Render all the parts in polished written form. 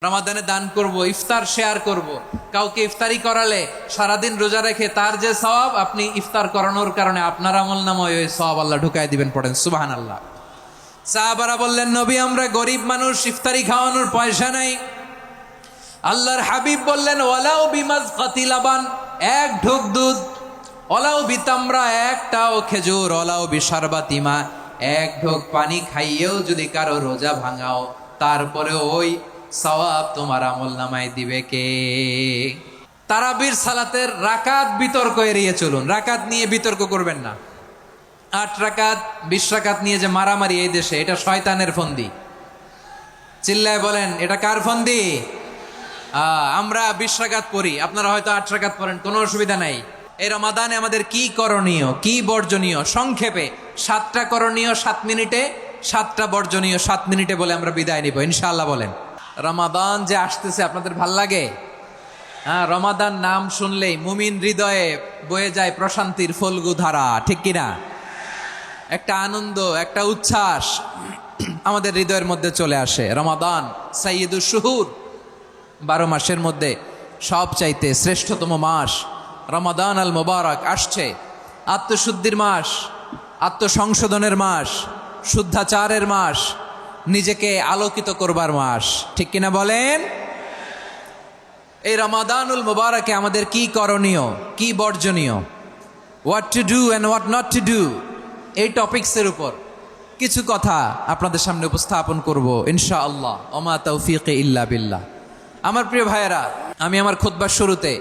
রমাদানে দান করব, ইফতার শেয়ার করব। কাউকে ইফতারি করালে সারাদিন রোজা রেখে তার যে সওয়াব, আপনি ইফতার করানোর কারণে আপনার আমলনামায় ওই সওয়াব আল্লাহ ঢুকায় দিবেন। পড়েন সুবহানাল্লাহ। সাহাবারা বললেন, নবী আমরা গরিব মানুষ, ইফতারি খাওয়ানোর পয়সা নাই। আল্লাহর হাবিব বললেন, ওয়ালাউ বিমাজকাতি লাবান, এক ঢোক দুধ, ওয়ালাউ বিতামরা, একটাও খেজুর, ওয়ালাউ বিশারবাতি মা, এক ঢোক পানি খাইয়েও যদি কারো রোজা ভাঙাও, তারপরে ওই সওয়াব তোমার আমলনামায় দিবে কে? তারাবির সালাতের রাকাত বিতর্ক এড়িয়ে চলুন। রাকাত নিয়ে বিতর্ক করবেন না। 8 রাকাত 20 রাকাত নিয়ে যে মারামারি এই দেশে, এটা শয়তানের ফন্দি। চিল্লায় বলেন, এটা কার ফন্দি? আমরা 20 রাকাত পড়ি, আপনারা হয়তো 8 রাকাত পড়েন, কোনো অসুবিধা নাই। এই রমাদানে আমাদের কি করণীয়, কি বর্জনীয়? সংক্ষেপে 7টা করণীয় 7 মিনিটে, 7টা বর্জনীয় 7 মিনিটে বলে আমরা বিদায় নিব ইনশাআল্লাহ। বলেন, রমাদান যে আসতেছে আপনাদের ভাল লাগে? রমাদান নাম শুনলেই মুমিন হৃদয়ে বয়ে যায় প্রশান্তির ফল্গু ধারা, ঠিক কিনা? একটা আনন্দ, একটা উচ্ছ্বাস আমাদের হৃদয়ের মধ্যে চলে আসে। রমাদান সাইয়্যিদুশ শুহুর, 12 মাসের মধ্যে সবচাইতে শ্রেষ্ঠতম মাস রমাদান আল মুবারক আসছে। আত্মশুদ্ধির মাস, আত্মসংশোধনের মাস, শুদ্ধাচারের মাস, নিজেকে আলোকিত করবার মাস, ঠিক কিনা বলেন? এই রমাদানুল মুবারকে আমাদের কি করণীয়, কি বর্জনীয়, what to do and what not to do, এই টপিকসের উপর কিছু কথা আপনাদের সামনে উপস্থাপন করব ইনশাআল্লাহ। ওমা তাওফীকি ইল্লা বিল্লাহ। আমার প্রিয় ভাইয়েরা, আমি আমার খুতবার শুরুতে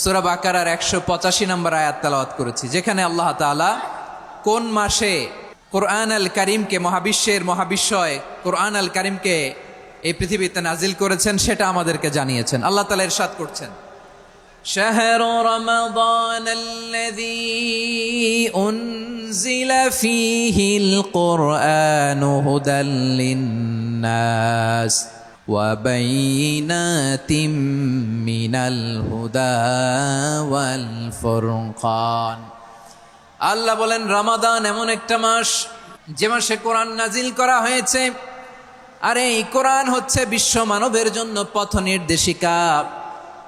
সূরা বাকারার 185 নম্বর আয়াত তেলাওয়াত করেছি, যেখানে আল্লাহ তাআলা কোন মাসে কোরআন আল কারীমকে, মহাবিশ্বের মহাবিশ্বয় কোরআন আল কারীমকে এই পৃথিবীতে নাজিল করেছেন সেটা আমাদেরকে জানিয়েছেন। আল্লাহ তাআলা ইরশাদ করছেন, শাহরু রমাদানাল্লাযী উনজিলা ফীহিল কুরআনু হুদাল লিন্নাস ওয়া বাইয়িনাতিম মিনাল হুদা ওয়াল ফুরকান। আল্লাহ বলেন, রমাদান এমন একটা মাস যে মাসে কোরআন নাজিল করা হয়েছে। আর এই কোরআন হচ্ছে বিশ্ব মানবের জন্য পথ নির্দেশিকা,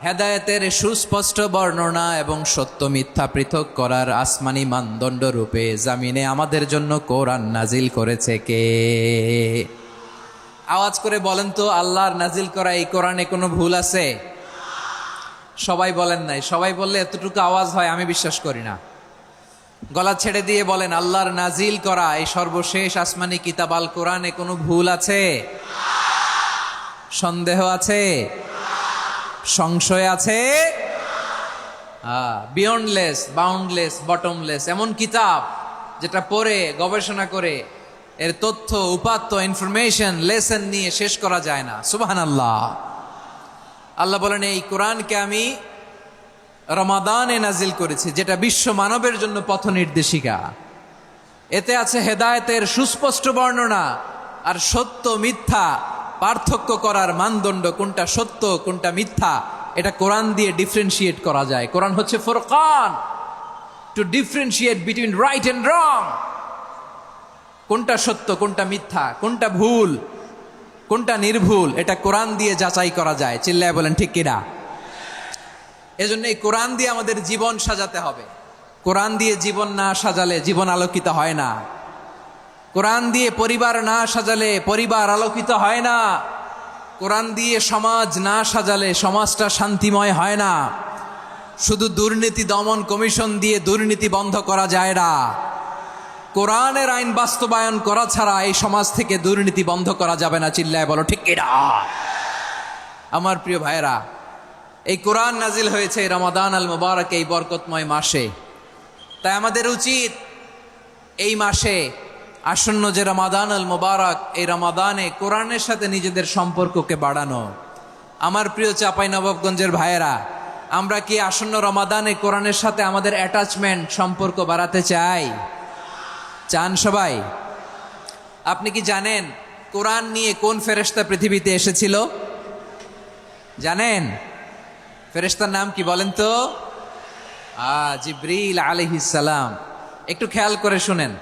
হেদায়েতের সুস্পষ্ট বর্ণনা এবং সত্য মিথ্যা পৃথক করার আসমানি মানদণ্ড রূপে জামিনে আমাদের জন্য কোরআন নাজিল করেছে কে? আওয়াজ করে বলেন তো, আল্লাহর নাজিল করা এই কোরআনে কোনো ভুল আছে? সবাই বলেন নাই। সবাই বললে এতটুকু আওয়াজ হয় আমি বিশ্বাস করি না। গলা ছেড়ে দিয়ে বলেন, আল্লাহর নাজিল করা এই সর্বশেষ আসমানি কিতাব আল কোরআনে কোনো ভুল আছে? সন্দেহ আছে? সংশয় আছে? বিয়ন্ডলেস, বাউন্ডলেস, বটমলেস, এমন কিতাব যেটা পড়ে গবেষণা করে এর তথ্য, উপাত্ত, ইনফরমেশন, লেসন নিয়ে শেষ করা যায় না। সুবহানাল্লাহ। আল্লাহ বলেন, এই কোরআনকে আমি রমাদানে নাজিল করেছি, যেটা বিশ্ব মানবের জন্য পথ নির্দেশিকা। এতে আছে হেদায়েতের সুস্পষ্ট বর্ণনা আর সত্য মিথ্যা পার্থক্য করার মানদণ্ড, কোনটা সত্য কোনটা মিথ্যা এটা কোরআন দিয়ে ডিফারেন্সিয়েট করা যায়। কোরআন হচ্ছে ফুরকান, to differentiate between right and wrong. কোনটা সত্য, কোনটা মিথ্যা, কোনটা ভুল, কোনটা নির্ভুল, এটা কোরআন দিয়ে যাচাই করা যায়। চিল্লায় বলেন ঠিক কিনা? এজন্য এই কোরআন দিয়ে আমাদের জীবন সাজাতে হবে। কোরআন দিয়ে জীবন না সাজালে জীবন আলোকিত হয় না। কোরআন দিয়ে পরিবার না সাজালে পরিবার আলোকিত হয় না। কোরআন দিয়ে সমাজ না সাজালে সমাজটা শান্তিময় হয় না। শুধু দুর্নীতি দমন কমিশন দিয়ে দুর্নীতি বন্ধ করা যায় না। কোরআনের আইন বাস্তবায়ন করা ছাড়া এই সমাজ থেকে দুর্নীতি বন্ধ করা যাবে না। চিল্লায় বলো ঠিক কিনা? আমার প্রিয় ভাইয়েরা, এই কোরআন নাজিল হয়েছে রমাদান আল মুবারক, এই বরকতময় মাসে। তাই আমাদের উচিত এই মাসে আসন্ন যে রমাদান আল মুবারক, এই রমাদানে কোরআনের সাথে নিজেদের সম্পর্ককে বাড়ানো। আমার প্রিয় চাঁপাইনবাবগঞ্জের ভাইয়েরা, আমরা কি আসন্ন রমাদানে কোরআনের সাথে আমাদের অ্যাটাচমেন্ট, সম্পর্ক বাড়াতে চাই? চান সবাই? আপনি কি জানেন কোরআন নিয়ে কোন ফেরেশতা পৃথিবীতে এসেছিল? জানেন? ফেরেশতার নাম কি বলেন তো? জিবরিল আলাইহিস সালাম। একটু খেয়াল করে শুনেন,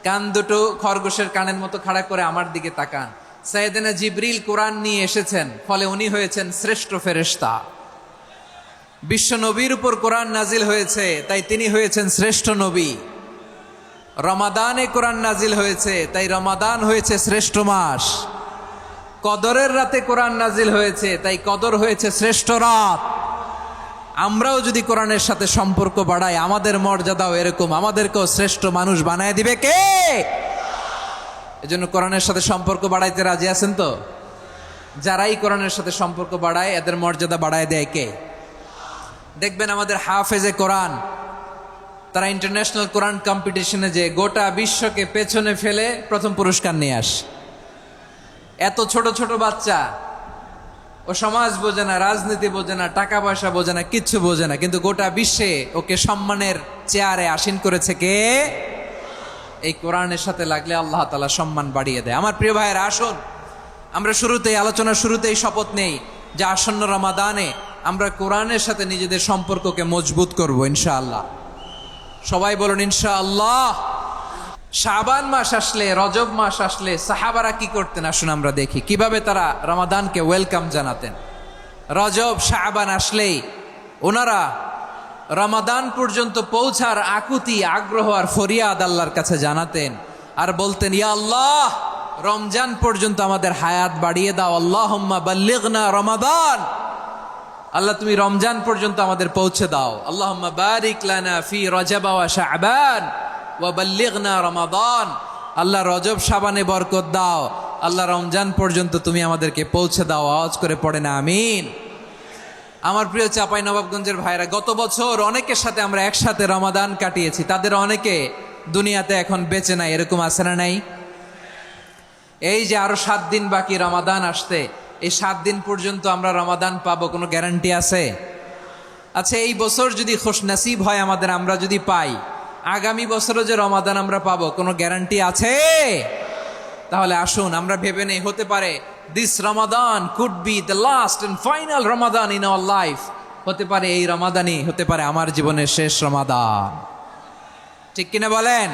কান দুটো খরগোশের কানের মতো খাড়া করে আমার দিকে তাকান। সাইয়েদনা জিবরিল কোরআন নিয়ে এসেছেন, ফলে উনি হয়েছেন শ্রেষ্ঠ ফেরেশতা। বিশ্ব নবীর উপর কোরআন নাজিল হয়েছে, তাই তিনি হয়েছেন শ্রেষ্ঠ নবী। রমাদানে কোরআন নাজিল হয়েছে, তাই রমাদান হয়েছে শ্রেষ্ঠ মাস। কদরের রাতে কোরআন নাজিল হয়েছে, তাই কদর হয়েছে শ্রেষ্ঠ রাত। আমরাও যদি কোরআনের সাথে সম্পর্ক বাড়াই, আমাদের মর্যাদাও এরকম, আমাদেরকেও শ্রেষ্ঠ মানুষ বানায় দিবে কে? এজন্য কোরআনের সাথে সম্পর্ক বাড়াইতে রাজি আছেন তো? যারাই কোরআনের সাথে সম্পর্ক বাড়ায়, এদের মর্যাদা বাড়ায় দেয় কে? দেখবেন আমাদের হাফেজে কোরআন, তারা ইন্টারন্যাশনাল কোরআন কম্পিটিশনে যে গোটা বিশ্বকে পেছনে ফেলে প্রথম পুরস্কার নিয়ে আসে। এত ছোট ছোট বাচ্চা, ও সমাজ বোঝে না, রাজনীতি বোঝে না, টাকা পয়সা বোঝে না, কিচ্ছু বোঝে না, কিন্তু গোটা বিশ্বে ওকে সম্মানের চেয়ারে আসীন করেছে কে? এই কোরআনের সাথে লাগলে আল্লাহ তাআলা সম্মান বাড়িয়ে দেয়। আমার প্রিয় ভাইয়েরা, আসুন আমরা আলোচনার শুরুতেই শপথ নেই যে আসন্ন রমাদানে আমরা কোরআনের সাথে নিজেদের সম্পর্ককে মজবুত করব ইনশাআল্লাহ। সবাই বলুন ইনশাআল্লাহ। শাবান মাস আসলে, রজব মাস আসলে সাহাবারা কি করতেন আসুন আমরা দেখি, কিভাবে তারা রমাদানকে ওয়েলকাম জানাতেন। রজব শাবান আসলেই ওনারা রমাদান পর্যন্ত পৌঁছার আকুতি, আগ্রহ আর ফরিয়াদ আল্লাহর কাছে জানাতেন আর বলতেন, ইয়া আল্লাহ, রমজান পর্যন্ত আমাদের হায়াত বাড়িয়ে দাও। আল্লাহুম্মা বাল্লিগনা রমাদান, আল্লাহ তুমি রমজান পর্যন্ত আমাদের পৌঁছে দাও। আল্লাহুম্মা বারিক লানা ফি রজব ওয়া শাবান ওয়া বাল্লিগনা রমাদান, আল্লাহ রজব শাবানে বরকত দাও, আল্লাহ রমজান পর্যন্ত তুমি আমাদেরকে পৌঁছে দাও। আওয়াজ করে পড়েন আমিন। আমার প্রিয় চাঁপাইনবাবগঞ্জের ভাইরা, গত বছর অনেকের সাথে আমরা একসাথে রমাদান কাটিয়েছি, তাদের অনেকে দুনিয়াতে এখন বেঁচে নাই, এরকম আছে না নাই? এই যে আরো 7 দিন বাকি রমাদান আসতে, এই 7 দিন পর্যন্ত আমরা রমাদান পাবো, কোনো গ্যারান্টি আছে? আচ্ছা, এই বছর যদি খুশনসিব হয় আমাদের, আমরা যদি পাই, আগামী বছরও যে রমাদান আমরা পাবো, কোনো গ্যারান্টি আছে? তাহলে আসুন আমরা ভেবে নেই, হতে পারে this Ramadan could be the last and final Ramadan in our life. হতে পারে এই রমাদানই হতে পারে আমার জীবনের শেষ রমাদান। ঠিক কিনা বলেন?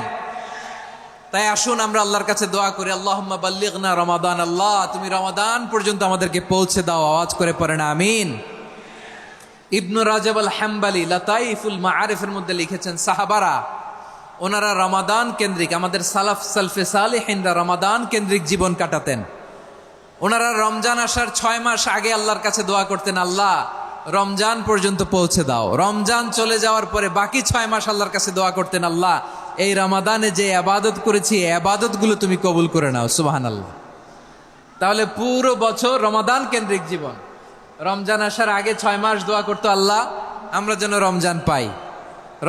তাই আসুন আমরা আল্লাহর কাছে দোয়া করি, আল্লাহুম্মা বাল্লিগনা রমাদান, আল্লাহ তুমি রমাদান পর্যন্ত আমাদেরকে পৌঁছে দাও। আওয়াজ করে পড়েন আমিন। ইবনু রাজব আল হাম্বলি লাতাইফুল মাআরিফের মধ্যে লিখেছেন, সাহাবারা ওনারা রমাদান কেন্দ্রিক, আমাদের সালফে সালেহিনরা রমাদান কেন্দ্রিক জীবন কাটাতেন। ওনারা রমজান আসার 6 মাস আগে আল্লাহর কাছে দোয়া করতেন, আল্লাহ রমজান পর্যন্ত পৌঁছে দাও। রমজান চলে যাওয়ার পরে বাকি 6 মাস আল্লাহর কাছে দোয়া করতেন, আল্লাহ এই রমাদানে যে ইবাদত করেছি, এই ইবাদতগুলো তুমি কবুল করে নাও। সুবহানাল্লাহ। তাহলে পুরো বছর রমাদান কেন্দ্রিক জীবন। রমজান আসার আগে 6 মাস দোয়া করতো, আল্লাহ আমরা যেন রমজান পাই।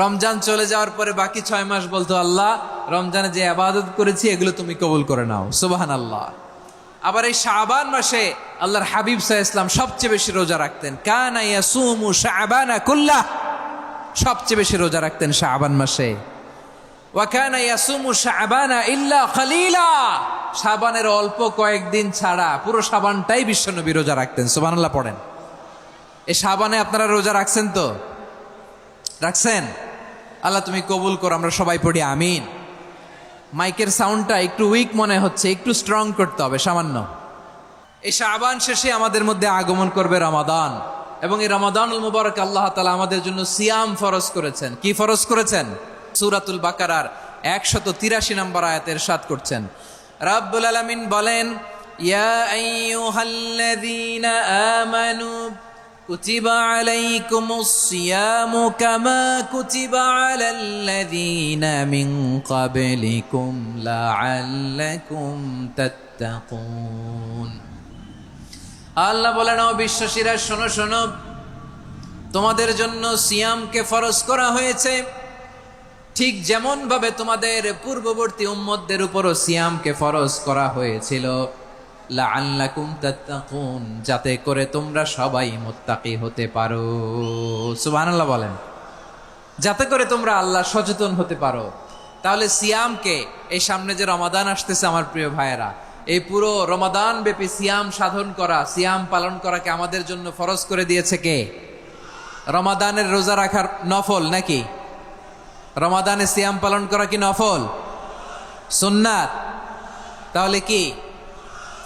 রমজান চলে যাওয়ার পরে বাকি 6 মাস বলতো, আল্লাহ রমজানে যে ইবাদত করেছি এগুলো তুমি কবুল করে নাও। সুবহানাল্লাহ। আবার এই শাবান মাসে আল্লাহর হাবিব সাল্লাল্লাহু আলাইহি ওয়াসাল্লাম সবচেয়ে বেশি রোজা রাখতেন। কানা ইয়াসুমু শাবানা কুল্লাহ, সবচেয়ে বেশি রোজা রাখতেন শাবান মাসে। ওয়া কানা ইয়াসুমু শাবানা ইল্লা কালিলা, শাবানের অল্প কয়েকদিন ছাড়া পুরো শাবানটাই বিশ্বনবী রোজা রাখতেন। সুবহানাল্লাহ পড়েন। এই শাবানে আপনারা রোজা রাখছেন তো? রাখছেন? আল্লাহ তুমি কবুল করো। আমরা সবাই পড়ি আমিন। মাইকের সাউন্ডটা একটু উইক মনে হচ্ছে, একটু স্ট্রং করতে হবে সামান্য। এই শাবান শেষে আমাদের মধ্যে আগমন করবে রমাদান, এবং এই রমাদানুল মুবারক আল্লাহ তাআলা আমাদের জন্য সিয়াম ফরজ করেছেন। কি ফরজ করেছেন? সূরাতুল বাকারার 183 নম্বর আয়াতে ইরশাদ করছেন, রাব্বুল আলামিন বলেন, ইয়া আইয়ুহাল্লাযীনা আমানু কুতিবা আলাইকুমুস সিয়ামু কামা কুতিবা আলাল্লাযীনা মিন ক্বাবলিকুম লাআল্লাকুম তাত্তাকুন। আল্লাহ বলেন, ও বিশ্বাসীরা শোনো শোনো, তোমাদের জন্য সিয়ামকে ফরজ করা হয়েছে, ঠিক যেমন ভাবে তোমাদের পূর্ববর্তী উম্মতদের উপরও সিয়ামকে ফরজ করা হয়েছিল, লাআল্লাকুম তাত্তাকুন, যাতে করে তোমরা সবাই মুত্তাকি হতে পারো। সুবহানাল্লাহ বলেন, যাতে করে তোমরা আল্লাহ সচেতন হতে পারো। তাহলে সিয়ামকে, এই সামনে যে রমাদান আসতেছে আমার প্রিয় ভাইয়েরা, এই পুরো রমাদান ব্যাপী সিয়াম সাধন করা, সিয়াম পালন করাকে আমাদের জন্য ফরজ করে দিয়েছে কে? রমাদানের রোজা রাখার নফল নাকি? রমাদানে সিয়াম পালন করা কি নফল? সুন্নাত? তাহলে কি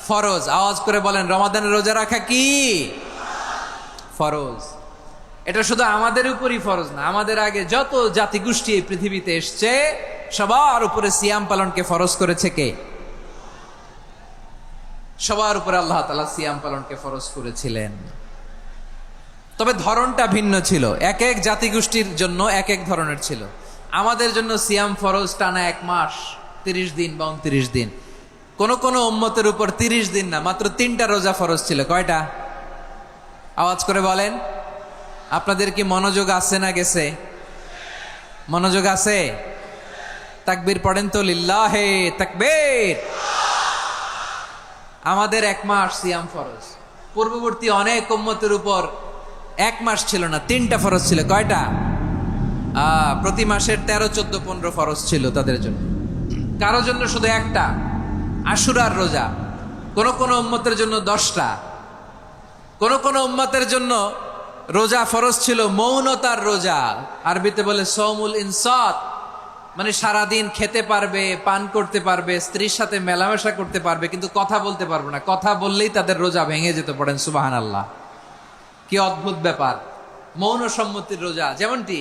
ফরজ। আওয়াজ করে বলেন, রমাদানের রোজা রাখা কি ফরজ? এটা শুধু আমাদের উপরই ফরজ না, আমাদের আগে যত জাতিগোষ্ঠী এই পৃথিবীতে এসছে সবার উপরে সিয়াম পালনকে ফরজ করেছে কে? সবার উপরে আল্লাহ তাআলা সিয়াম পালনকে ফরজ করেছিলেন। তবে ধরনটা ভিন্ন ছিল, এক এক জাতিগোষ্ঠীর জন্য এক এক ধরনের ছিল। আমাদের জন্য সিয়াম ফরজ টানা 1 মাস 30 দিন বা 29 দিন। কোন কোন উম্মতের উপর 30 দিন না, মাত্র 3টা রোজা ফরজ ছিল। কয়টা? আওয়াজ করে বলেন। আপনাদের কি মনোযোগ আছে না গেছে? মনোযোগ আছে? তাকবীর পড়েন তো, লিল্লাহে তাকবীর। আমাদের 1 মাস সিয়াম ফরজ। পূর্ববর্তী অনেক উম্মতের উপর 1 মাস ছিল না, 3টা ফরজ ছিল। কয়টা? প্রতি মাসের 13, 14, 15 ফরজ ছিল তাদের জন্য। কারো জন্য শুধু একটা, আশুরার রোজা। কোন কোন উম্মতের জন্য 10টা। কোন কোন উম্মতের জন্য রোজা ফরজ ছিল মৌনতার রোজা, আরবিতে বলে সৌমুল ইনসাত, মানে সারাদিন খেতে পারবে, পান করতে পারবে, স্ত্রীর সাথে মেলামেশা করতে পারবে, কিন্তু কথা বলতে পারবে না। কথা বললেই তাদের রোজা ভেঙে যেতে। পড়েন সুবহানাল্লাহ। কি অদ্ভুত ব্যাপার! মৌন সম্মতির রোজা। যেমনটি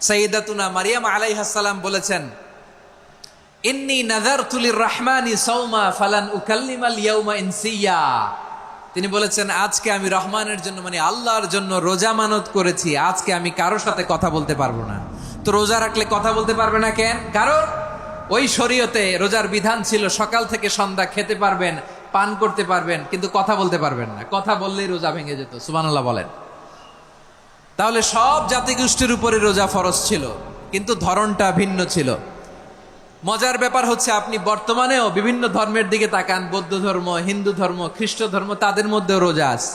সাইয়্যিদাতুনা মারিয়াম আলাইহিস সালাম বলেছেন, ইন্নী নাযারতু লির-রাহমানি সাওমা ফালান উকাল্লিমাল ইয়াওমা ইনসিয়া। তিনি বলেছেন, আজকে আমি রহমানের জন্য, মানে আল্লাহর জন্য রোজা মানত করেছি, আজকে আমি কারোর সাথে কথা বলতে পারবো না। তো রোজা রাখলে কথা বলতে পারবে না কেন? কারণ ওই শরীয়তে রোজার বিধান ছিল সকাল থেকে সন্ধ্যা খেতে পারবেন, পান করতে পারবেন, কিন্তু কথা বলতে পারবেন না। কথা বললেই রোজা ভেঙে যেত। সুবহানাল্লাহ বলেন। তাহলে সব জাতিগোষ্ঠীর উপরে রোজা ফরজ ছিল, কিন্তু ধরনটা ভিন্ন ছিল। মজার ব্যাপার হচ্ছে, আপনি বর্তমানেও বিভিন্ন ধর্মের দিকে তাকান, বৌদ্ধ ধর্ম, হিন্দু ধর্ম, খ্রিস্ট ধর্ম, তাদের মধ্যেও রোজা আছে।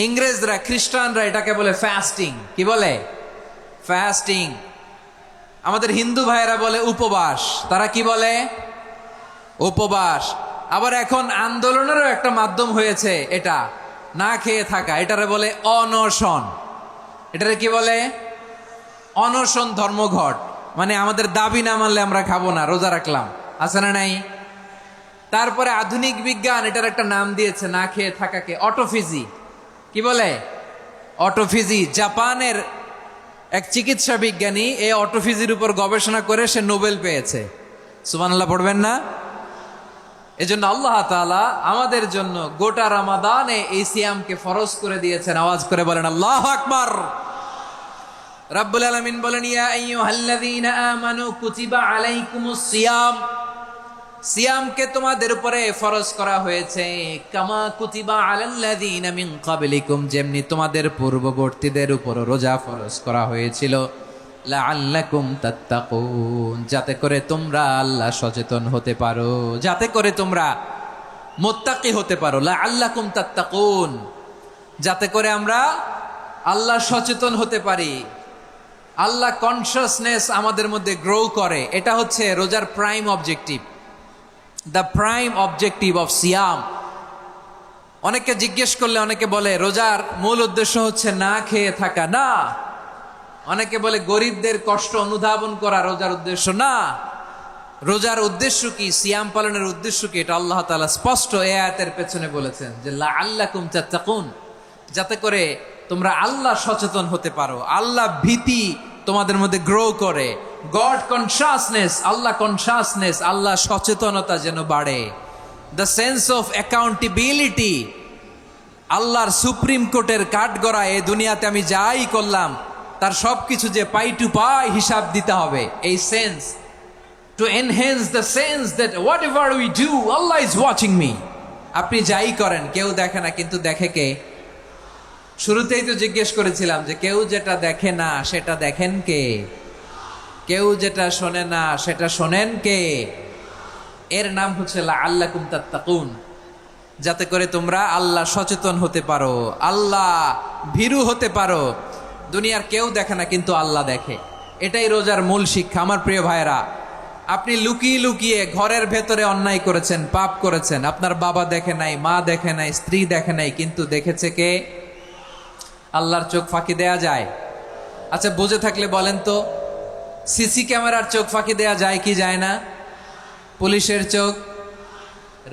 ইংরেজরা, খ্রিস্টানরা এটাকে বলে ফাস্টিং। কি বলে? ফাস্টিং। আমাদের হিন্দু ভাইয়েরা বলে উপবাস। তারা কি বলে? উপবাস। আবার এখন আন্দোলনেরও একটা মাধ্যম হয়েছে এটা, না খেয়ে থাকা। এটারে বলে অনশন। এটারে কি বলে? অনশন ধর্মঘট। মানে আমাদের দাবি না মানলে আমরা খাবো না, রোজা রাখলাম। আছে না নাই? তারপরে আধুনিক বিজ্ঞান এটার একটা নাম দিয়েছে না খেয়ে থাকাকে, অটোফিজি। কি বলে? অটোফিজি। জাপানের এক চিকিৎসা বিজ্ঞানী এই অটোফিজির উপর গবেষণা করে সে নোবেল পেয়েছে। সুবহানাল্লাহ পড়বেন না? এজন্য আল্লাহ তাআলা আমাদের জন্য গোটা রমাদানে এই সিয়ামকে ফরজ করে দিয়েছেন। আওয়াজ করে বলেন আল্লাহু আকবার। রাব্বুল আলামিন বলেন, ইয়া আইয়ুহাল্লাযীনা আমানু কুতিবা আলাইকুমুস সিয়াম। সিয়ামকে তোমাদের উপরে ফরজ করা হয়েছে, কামা কুতিবা আলাল্লাযীনা মিন ক্বাবলিকুম, যেমনি তোমাদের পূর্ববর্তীদের উপর রোজা ফরজ করা হয়েছিল, লাআল্লাকুম তাত্তাকুন, যাতে করে তোমরা আল্লাহ সচেতন হতে পারো, যাতে করে তোমরা মুত্তাকি হতে পারো। লাআল্লাকুম তাত্তাকুন, যাতে করে আমরা আল্লাহ সচেতন হতে পারি, আল্লাহ কনসিয়াসনেস আমাদের মধ্যে গ্রো করে। এটা হচ্ছে রোজার prime objective, the prime objective of সিয়াম। অনেকে জিজ্ঞেস করলে অনেকে বলে রোজার মূল উদ্দেশ্য হচ্ছে না খেয়ে থাকা। না। অনেকে বলে গরিবদের কষ্ট অনুধাবন করা রোজার উদ্দেশ্য। না। রোজার উদ্দেশ্য কি? সিয়াম পালনের উদ্দেশ্য কি? এটা আল্লাহ তাআলা স্পষ্ট এই আয়াতের পেছনে বলেছেন যে লাআল্লাকুম তাত্তাকুন, যাতে করে তোমরা আল্লাহ সচেতন হতে পারো, আল্লাহ ভীতি তোমাদের মধ্যে গ্রো করে, গড কনসিয়াসনেস, আল্লাহ কনসিয়াসনেস, আল্লাহ সচেতনতা যেন বাড়ে, দ্য সেন্স অফ অ্যাকাউন্টেবিলিটি। আল্লাহর সুপ্রিম কোর্টের কাঠগড়া এই দুনিয়াতে আমি যাই করলাম তার সবকিছু যে পাই টু পাই হিসাব দিতে হবে, এই sense, to enhance the sense that what ever we do Allah is watching me. আপনি যাই করেন কেউ দেখে না, কিন্তু দেখে কে? শুরুতেই তো জিজ্ঞেস করেছিলাম যে কেউ যেটা দেখে না সেটা দেখেন কে? কেউ যেটা শোনে না সেটা শোনেন কে? এর নাম হচ্ছে লাআল্লাকুম তাত্তাকুন, যাতে করে তোমরা আল্লাহ সচেতন হতে পারো, আল্লাহ ভীরু হতে পারো। দুনিয়ার কেউ দেখে না, কিন্তু আল্লাহ দেখে। এটাই রোজার মূল শিক্ষা। আমার প্রিয় ভাইরা, আপনি লুকিয়ে লুকিয়ে ঘরের ভেতরে অন্যায় করেছেন, পাপ করেছেন, আপনার বাবা দেখে নাই, মা দেখে নাই, স্ত্রী দেখে নাই, কিন্তু দেখেছে কে? আল্লাহর চোখ ফাঁকি দেয়া যায়? আচ্ছা, বুঝে থাকলে বলেন তো, সিসি ক্যামেরার চোখ ফাঁকি দেয়া যায় কি যায় না? পুলিশের চোখ,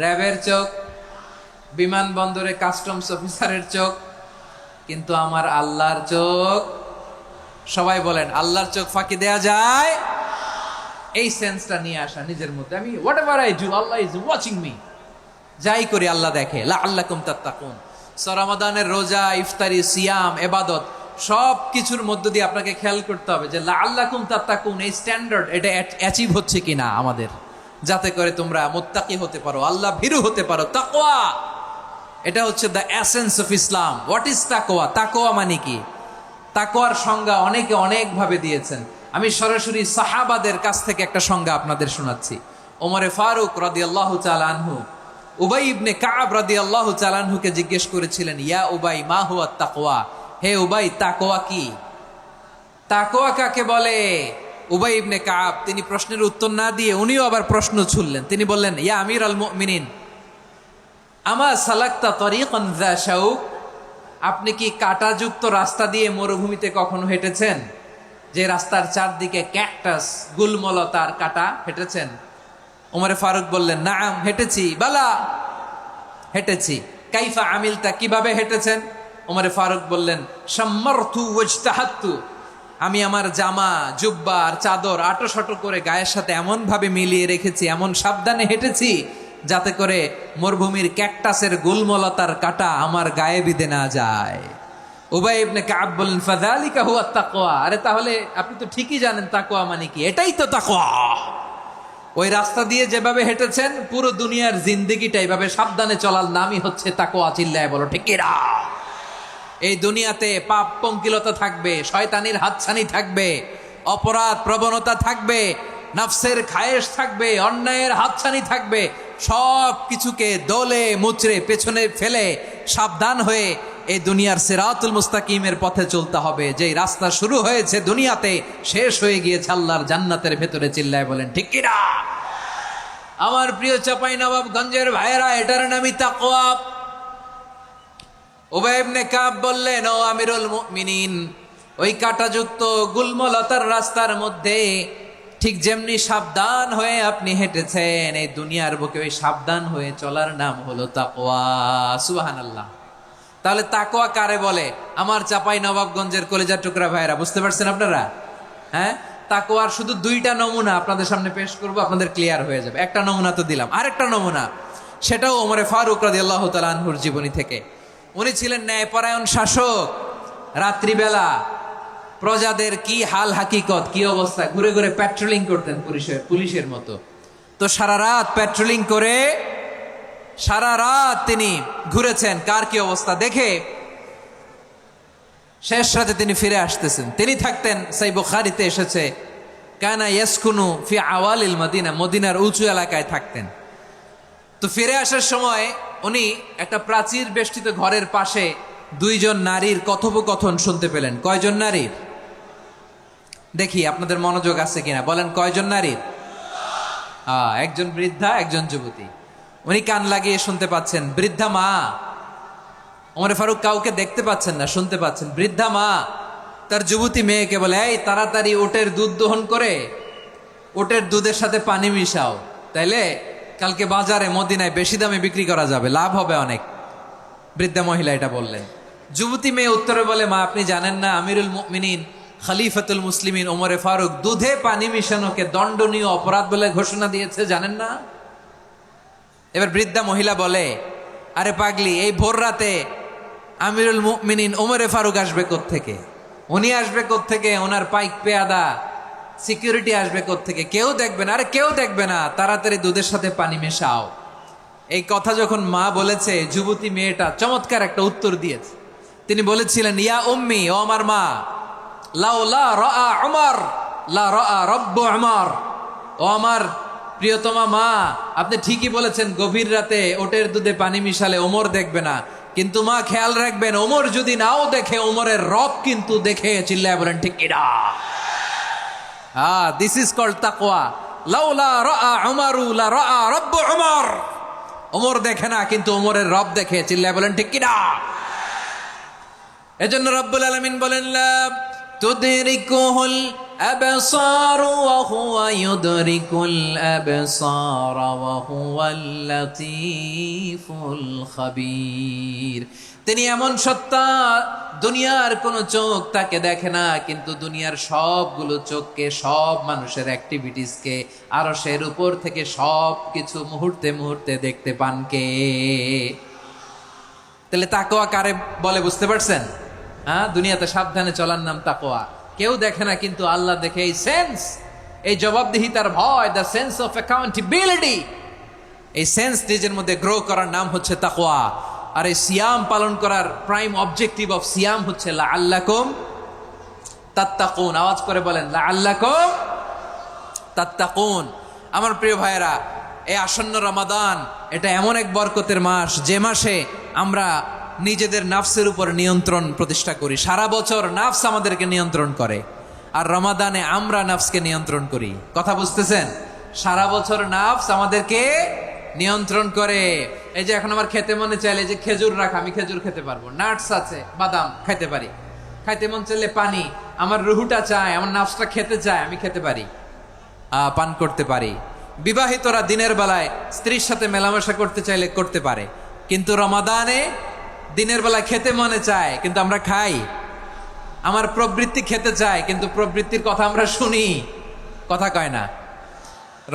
র্যাবের চোখ, বিমানবন্দরে কাস্টমস অফিসারের চোখ, কিন্তু আমার আল্লাহর চোখ। সবাই বলেন, আল্লাহর চোখ ফাঁকি দেয়া যায়? এই সেন্সটা নিয়ে আসা নিজের মধ্যে, আমি what ever I do Allah is watching me, যাই করি আল্লাহ দেখে। লাআল্লাকুম তাত্তাকুন। রমাদানের রোজা, ইফতারি, সিয়াম, ইবাদত সব কিছুর মধ্য দিয়ে আপনাকে খেয়াল করতে হবে যে লাআল্লাকুম তাত্তাকুন এই স্ট্যান্ডার্ড এটা অ্যাচিভ হচ্ছে কিনা আমাদের, যাতে করে তোমরা মুত্তাকি হতে পারো, আল্লাহ ভীরু হতে পারো। তাকওয়া, এটা হচ্ছে the essence of Islam. What is তাকওয়া? তাকওয়া মানে কি? তাকওয়ার সংজ্ঞা অনেকে অনেক ভাবে দিয়েছেন। আমি সরাসরি সাহাবাদের কাছ থেকে একটা সংজ্ঞা আপনাদের শোনাচ্ছি। ওমরে ফারুক রাদিয়াল্লাহু তাআলা আনহু উবাই ইবনে কাব রাদিয়াল্লাহু তাআলা আনহুকে জিজ্ঞেস করেছিলেন, ইয়া উবাই মা হুয়া তাকওয়া, হে উবাই তাকওয়া কি? তাকওয়া কাকে বলে? উবাই ইবনে কাব তিনি প্রশ্নের উত্তর না দিয়ে উনিও আবার প্রশ্ন ছুড়লেন। তিনি বললেন, ইয়া আমির আল মুমিনিন আমা সালাকতা তরিকান যা শাউক, আপনি কি কাঁটাযুক্ত রাস্তা দিয়ে মরুভূমিতে কখনো হেঁটেছেন? যে রাস্তার চারদিকে ক্যাকটাস, গুলমলতার কাঁটা, হেঁটেছেন? ওমরে ফারুক বললেন, নাম হেঁটেছি। বালা, হেঁটেছি। কাইফা আমিলতা, কিভাবে হেঁটেছেন? ওমরে ফারুক বললেন, শাম্মারতু ওয়াজতাহাতু, আমি আমার জামা, জুব্বা আর চাদর আটোসাটো করে গায়ের সাথে এমন ভাবে মিলিয়ে রেখেছি, এমন সাবধানে হেঁটেছি যাতে করে মরুভূমির ক্যাকটাসের গুলমলতার কাঁটা আমার গায়ে বিঁধে না যায়। উবাই ইবনে কাব বললেন, ফাযালিকা হুয়া তাকওয়া, আরে তাহলে আপনি তো ঠিকই জানেন তাকওয়া মানে কি, এটাই তো তাকওয়া। ওই রাস্তা দিয়ে যেভাবে হেঁটেছেন পুরো দুনিয়ার জিন্দেগিটা এইভাবে সাবধানে চলার নামই হচ্ছে তাকওয়া। চিল্লায় বলো ঠিক কিনা? এই দুনিয়াতে পাপ পঙ্কিলতা থাকবে, শয়তানির হাতছানি থাকবে, অপরাধ প্রবণতা থাকবে, নফসের খায়েশ থাকবে, অন্যায়ের হাতছানি থাকবে। সব কিছুকে দলে মুচড়ে পেছনে ফেলে সাবধান হয়ে এই দুনিয়ার সিরাতুল মুস্তাকিমের পথে চলতে হবে। যেই রাস্তা শুরু হয়েছে দুনিয়াতে, শেষ হয়ে গিয়েছে আল্লাহর জান্নাতের ভেতরে। চিল্লায় বলেন ঠিক কিনা? আমার প্রিয় চাঁপাইনবাবগঞ্জের ভাইয়েরা, এটার নামই তাকওয়া। উবাই ইবনে কাব বললেন, ও আমিরুল মুমিনিন, ওই কাঁটাযুক্ত গুলমলতার রাস্তার মধ্যে ঠিক যেমনি সাবধান হয়ে আপনি হেঁটেছেন, এই দুনিয়ার বুকে ওই সাবধান হয়ে চলার নাম হলো তাকওয়া। সুবহানাল্লাহ। তাহলে তাকওয়া কারে বলে? আমার চাঁপাইনবাবগঞ্জের কলিজার টুকরা ভাইয়েরা, বুঝতে পারছেন আপনারা? হ্যাঁ, তাকওয়ার শুধু দুইটা নমুনা আপনাদের সামনে পেশ করব, আপনাদের ক্লিয়ার হয়ে যাবে। একটা নমুনা তো দিলাম, আরেকটা নমুনা, সেটাও ওমরে ফারুক রাদিয়াল্লাহু তাআলা আনহুর জীবনী থেকে। উনি ছিলেন ন্যায়পরায়ণ শাসক। রাত্রিবেলা প্রজাদের কি হাল হাকিকত, কি অবস্থা, ঘুরে ঘুরে প্যাট্রোলিং করতেন পুলিশের মতো। তো সারা রাত প্যাট্রোলিং করে সারা রাত তিনি ঘুরেছেন কার কি অবস্থা দেখে। শেষ রাতে তিনি ফিরে আসতেছেন। তিনি থাকতেন, সেই বুখারীতে এসেছে, কানা ইয়াসকুনু ফি আওয়ালিল মদিনা, মদিনার উঁচু এলাকায় থাকতেন। তো ফিরে আসার সময় উনি একটা প্রাচীর বেষ্টিত ঘরের পাশে দুইজন নারীর কথোপকথন শুনতে পেলেন। কয়জন নারীর? দেখি আপনাদের মনোযোগ আছে কিনা, বলেন কয়জন নারীর? একজন বৃদ্ধা, একজন যুবতী। উনি কান লাগিয়ে শুনতে পাচ্ছেন। বৃদ্ধা মা, ওমরে ফারুক কাউকে দেখতে পাচ্ছেন না, শুনতে পাচ্ছেন। বৃদ্ধা মা তার যুবতী মেয়েকে বলে, এই তাড়াতাড়ি ওটের দুধ দহন করে ওটের দুধের সাথে পানি মিশাও, তাইলে কালকে বাজারে মদিনায় বেশি দামে বিক্রি করা যাবে, লাভ হবে অনেক। বৃদ্ধা মহিলা এটা বললেন। যুবতী মেয়ে উত্তরে বলে, মা আপনি জানেন না আমিরুল মুমিনিন খলিফাতুল মুসলিমিন ওমরে ফারুক দুধে পানি মিশানোকে দণ্ডনীয় অপরাধ বলে ঘোষণা দিয়েছে, জানেন না? এবার বৃদ্ধা মহিলা বলে, আরে পাগলি, এই ভোর রাতে আমিরুল মুমিনিন ওমরে ফারুক আসবে কোত্থেকে? উনি আসবে কোত্থেকে? ওনার পাইক পেয়াদা সিকিউরিটি আসবে কোত্থেকে? কেউ দেখবে না। আরে কেউ দেখবে না, তাড়াতাড়ি দুধের সাথে পানি মেশাও। এই কথা যখন মা বলেছে, যুবতী মেয়েটা চমৎকার একটা উত্তর দিয়েছে। তিনি বলেছিলেন, ইয়া উম্মি, ও আমার মা, লাউলা রাআ উমর লা রাআ রব্বু উমর, ও আমার প্রিয়তমা মা, আপনি ঠিকই বলেছেন, গভীর রাতে ওটের দুধে পানি মিশালে ওমর দেখবে না, কিন্তু মা খেয়াল রাখবেন, ওমর যদি নাও দেখে, ওমরের রব কিন্তু দেখে। চিল্লায় বলেন ঠিক কিনা? দিস ইজ কল্ড তাকওয়া। লাউলা রাআ উমরু লা রাআ রব্বু উমর, ওমর দেখে না কিন্তু ওমরের রব দেখে। চিল্লায় বলেন ঠিক কিনা? এজন্য রব্বুল আলামিন বলেন, লা তুদরিকুহুল الأبصار وهو يدرك الأبصار وهو اللطيف الخبير। তিনি এমন সত্তা, দুনিয়ার কোনো চোখ তাকে দেখে না, কিন্তু দুনিয়ার সবগুলো চোখকে, সব মানুষের অ্যাক্টিভিটিসকে আরশের উপর থেকে সব কিছু মুহূর্তে মুহূর্তে দেখতে পান কে? তাহলে তাকওয়া কারে বলে বুঝতে পারছেন? হ্যাঁ, দুনিয়াতে সাবধানে চলার নাম তাকওয়া। কেউ দেখে না কিন্তু আল্লাহ দেখে। এই সেন্স, এই জবাবদিহিতার ভয়, দ্য সেন্স অফ অ্যাকাউন্টেবিলিটি, এই সেন্স নিজের মধ্যে গ্রো করার নাম হচ্ছে তাকওয়া। আর এই সিয়াম পালন করার প্রাইম অবজেক্টিভ অফ সিয়াম হচ্ছে লাআল্লাকুম তাত্তাকুন। আওয়াজ করে বলেন, লাআল্লাকুম তাত্তাকুন। আমার প্রিয় ভাইয়েরা, এই আসন্ন রমাদান এটা এমন এক বরকতের মাস, যে মাসে আমরা নিজেদের নাফসের উপর নিয়ন্ত্রণ প্রতিষ্ঠা করি। সারা বছর নাফস আমাদেরকে নিয়ন্ত্রণ করে, আর রমাদানে আমরা নাফসকে নিয়ন্ত্রণ করি। কথা বুঝতেছেন? সারা বছর নাফস আমাদেরকে নিয়ন্ত্রণ করে। এই যে এখন আমার খেতে মনে চাইলে যে খেজুর রাখা, আমি খেজুর খেতে পারবো, নাটস আছে, বাদাম খাইতে পারি। খাইতে মন চাইলে পানি, আমার রুহুটা চায়, আমার নাফসটা খেতে চায়, আমি খেতে পারি, পান করতে পারি। বিবাহিতরা দিনের বেলায় স্ত্রীর সাথে মেলামেশা করতে চাইলে করতে পারে, কিন্তু রমাদানে দিনের বেলায় খেতে মনে চায় কিন্তু আমরা খাই। আমার প্রবৃত্তি খেতে চায় কিন্তু প্রবৃত্তির কথা আমরা শুনি, কথা কয় না।